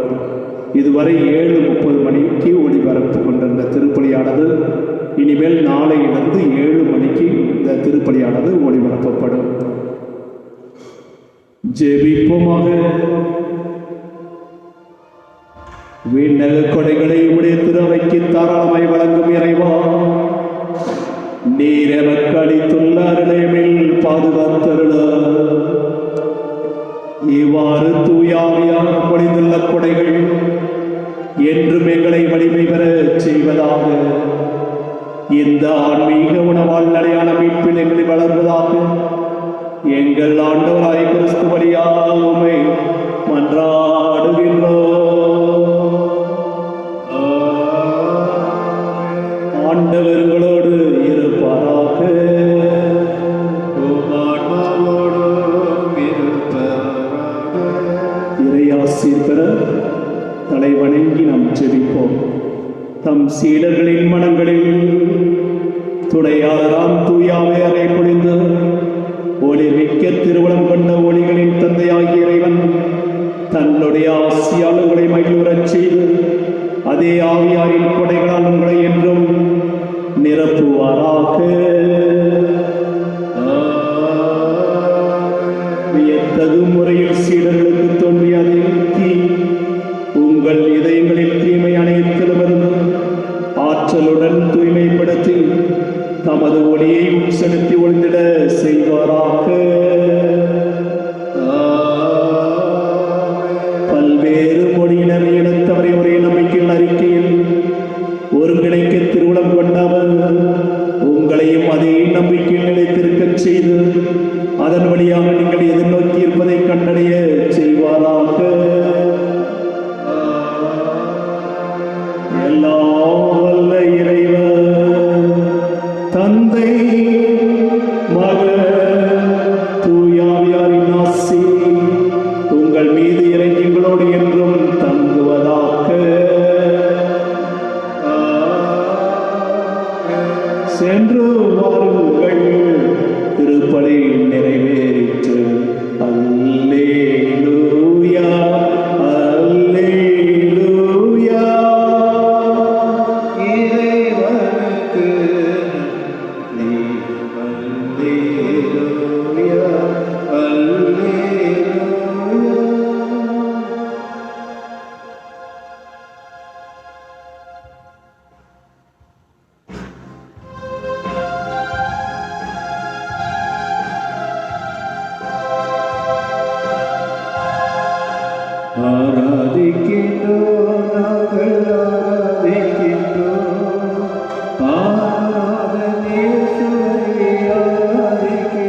இதுவரை 7:30 மணிக்கு ஒளிபரப்பு கொண்டிருந்த திருப்பலியானது இனிமேல் நாளையிலிருந்து 7 மணிக்கு இந்த திருப்பலியானது ஒளிபரப்பப்படும். ஜெபிப்போமாக. விண்ணக கொடைகளை உடைய திருவைக்கு தாராளமாய் வழங்கும் இறைவா, நீர் எமக்கு அளித்துள்ள அருளையில் பாதுகாத்தருள இவ்வாறு தூயாவியாக பொழிந்துள்ள கொடைகள் என்றும் எங்களை வலிமை பெற செய்வதாக. இந்த ஆன்மீக உணவால் நிலையான மீட்பில் எங்களை வளர்வதாக. எங்கள் ஆண்டவராய கிறிஸ்து வழியாக உம்மை மன்றாடுகின்றோம். ஆண்டவர்களோடு இருப்பாராக. இறையாசிர் பெற தலை வணங்கி நாம் ஜெபிப்போம். தம் சீடர்களின் மனங்களில் துணையாளராம் தூயாவையரை பொழிந்து ஒளி மிக்க திருவுளம் கொண்ட ஒளிகளின் தந்தையாகிய இறைவன் தன்னுடைய ஆசியாளர்களை மகிழ்வுறச் செய்து அதே ஆவியாரின் கொடைகளால் உங்களை என்றும் நிரப்புவாராக. வியத்தகு முறையில் சீடர்களுக்கு தோன்றிய அதே யுக்தி உங்கள் இதயங்களில் தீமை அனைத்திலுமிருந்து ஆற்றலுடன் தூய்மைப்படுத்தி தமது ஒளியை உட்செலுத்தி ஒளிந்திட செய்வாராக. பல்வேறு மொழியினர் இனத்தவரை ஒரே நம்பிக்கையில் அறிக்கையில் ஒருங்கிணைக்க திருவுளம் கொண்டவர் உங்களையும் அதே நம்பிக்கையில் நிலைத்திருக்கச் செய்து அதன் வழியாக நீங்கள் எதிர்நோக்கி இருப்பதை கண்டடைய செய்வாராக. எல்லாம் வல்ல இறைவன் தந்தை மகன் தூயாவியாரின் ஆசி உங்கள் மீது இறைஞ்சிகளோடு என்றும் தங்குவதாக. சென்று வாருங்கள், திருப்பலி நிறைவேறிற்று. அல்லேலூயா, அல்லேலூயா. இறைவனுக்கு நன்றி. அல்லேலூயா, அல்லேலூயா. ஆராதிக்கின்றோம் நாங்கள் ஆராதிக்கின்றோம் ஆராதனை இயேசுவை ஆராதிக்கின்றோம்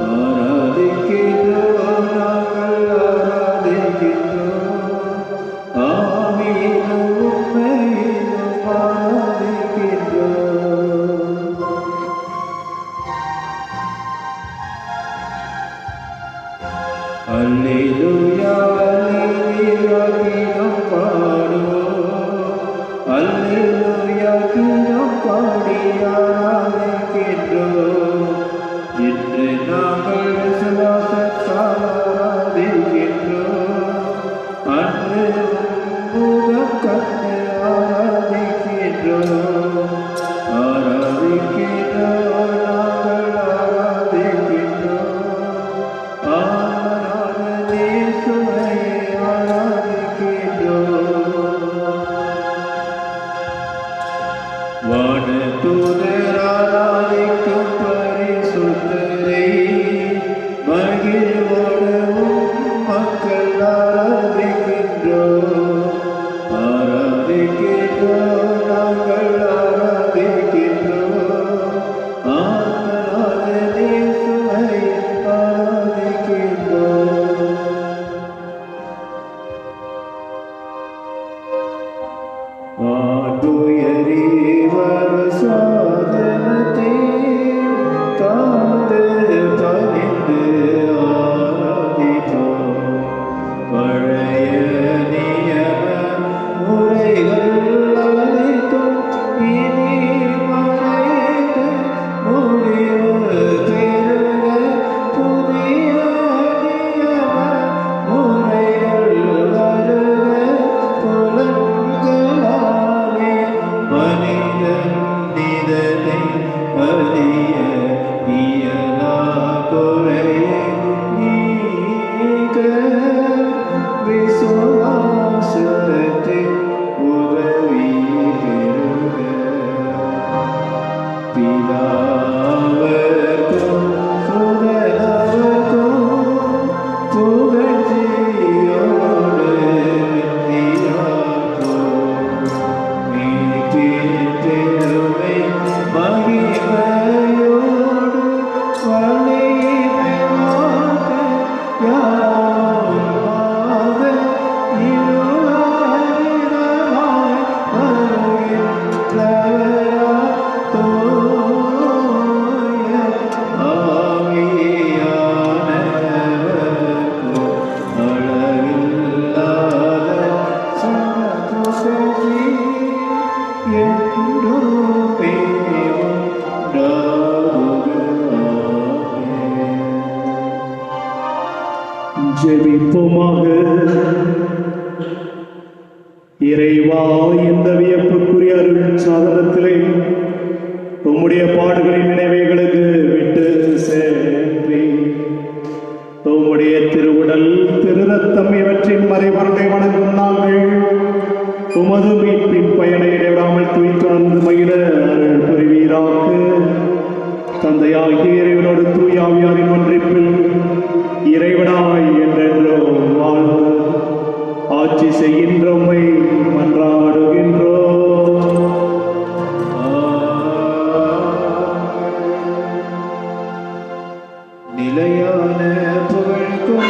ஆராதிக்கின்றோம் நாங்கள் ஆராதிக்கின்றோம் ஆவியிலும் உண்மையிலும் ஆராதிக்கின்றோம். அல்லேலூயா அல்லேலூயா கீதம் பாடுவோம் அல்லேலூயா கீதம் பாடி ஆராதிக்கின்றோம். இன்று நாங்கள் விசுவாசத்தால் ஆராதிக்கின்றோம் அன்று முகம் கண்டு ஆராதிக்கின்றோம் ஆராதிக்கின்றோம் நாங்கள் ஆராதிக்கின்றோம் ஆராதனை இயேசுவை ஆராதிக்கின்றோம். வானதூதர் ஆராதிக்கும் பரிசுத்தரை மகிழ்வோடும் மக்கள் ஆராதிக்கின்றோம் ஆராதிக்கின்றோம் நாங்கள் ஆராதிக்கின்றோம் ஆராதனை இயேசுவை ஆராதிக்கின்றோம். ஆண்டுயரே வரசாதனத்தை தாழ்ந்து பணிந்து ஆராதிப்போம். பழைய நியம முறைகள் அனைத்தும் இனி மறைந்து முடிவு பெறுக. புதிய நியம முறைகள் வருக. புலன்களாலே மனிதன் நிதனை அறிய இயலா குறையை நீக்க விசுவாசத்தின் உதவி பெறுக. பிதாவர்க்கும் சுதனவர்க்கும் புகழ்ச்சியோடு நீயாக்கும் மீட்பின் பெருமை மகிமையோடு வலிமை மாற்ற யாவுமாக இருவரிடமாய் வருகின்றவரா தூய ஆவியானவர்க்கும் அளவில்லாத சமபுகழ்ச்சி என்றுமே உண்டாகுக. ஜெபிப்போமாக. இறைவா, இந்த வியப்புக்குரிய அருள் சாதனத்திலே உம்முடைய பாடுகளின் நினைவுகளுக்கு விட்டு சென்றி உம்முடைய திருவுடல் திருரத்தம் இவற்றின் மறைபொருளை வணங்கும் நாங்கள் உமது மீட்பின் பயனை இடைவிடாமல் துய்த்துணர்ந்து மகிழ அருள் புரிவீராக. தந்தையாகிய இறைவனோடு தூய ஆவியாரின் ஒன்றிப்பில் இறைவனாய் என்றென்றோ வாழ்ந்து ஆட்சி செய்கின்ற உம்மை மன்றாடுகின்றோம். நிலையான புகழ்க்கும்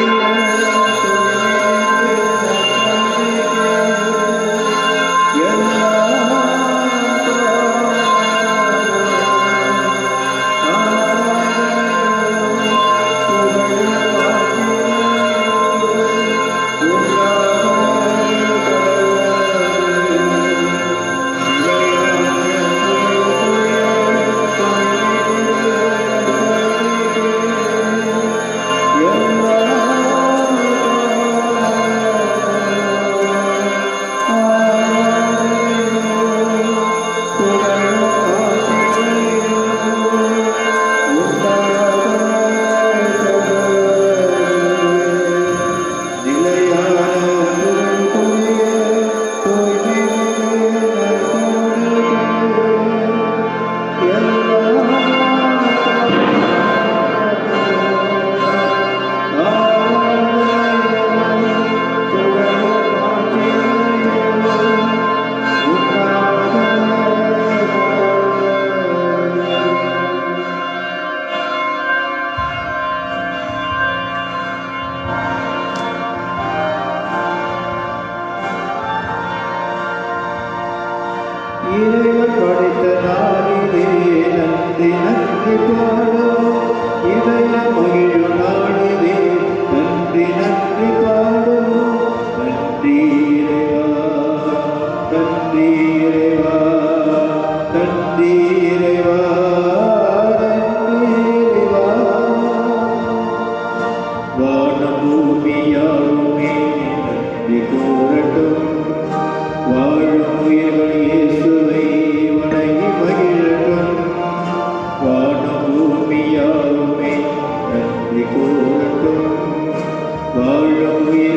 எல்லா பூமியாவுமே நன்றி கூறட்டும். வாழும் உயிர்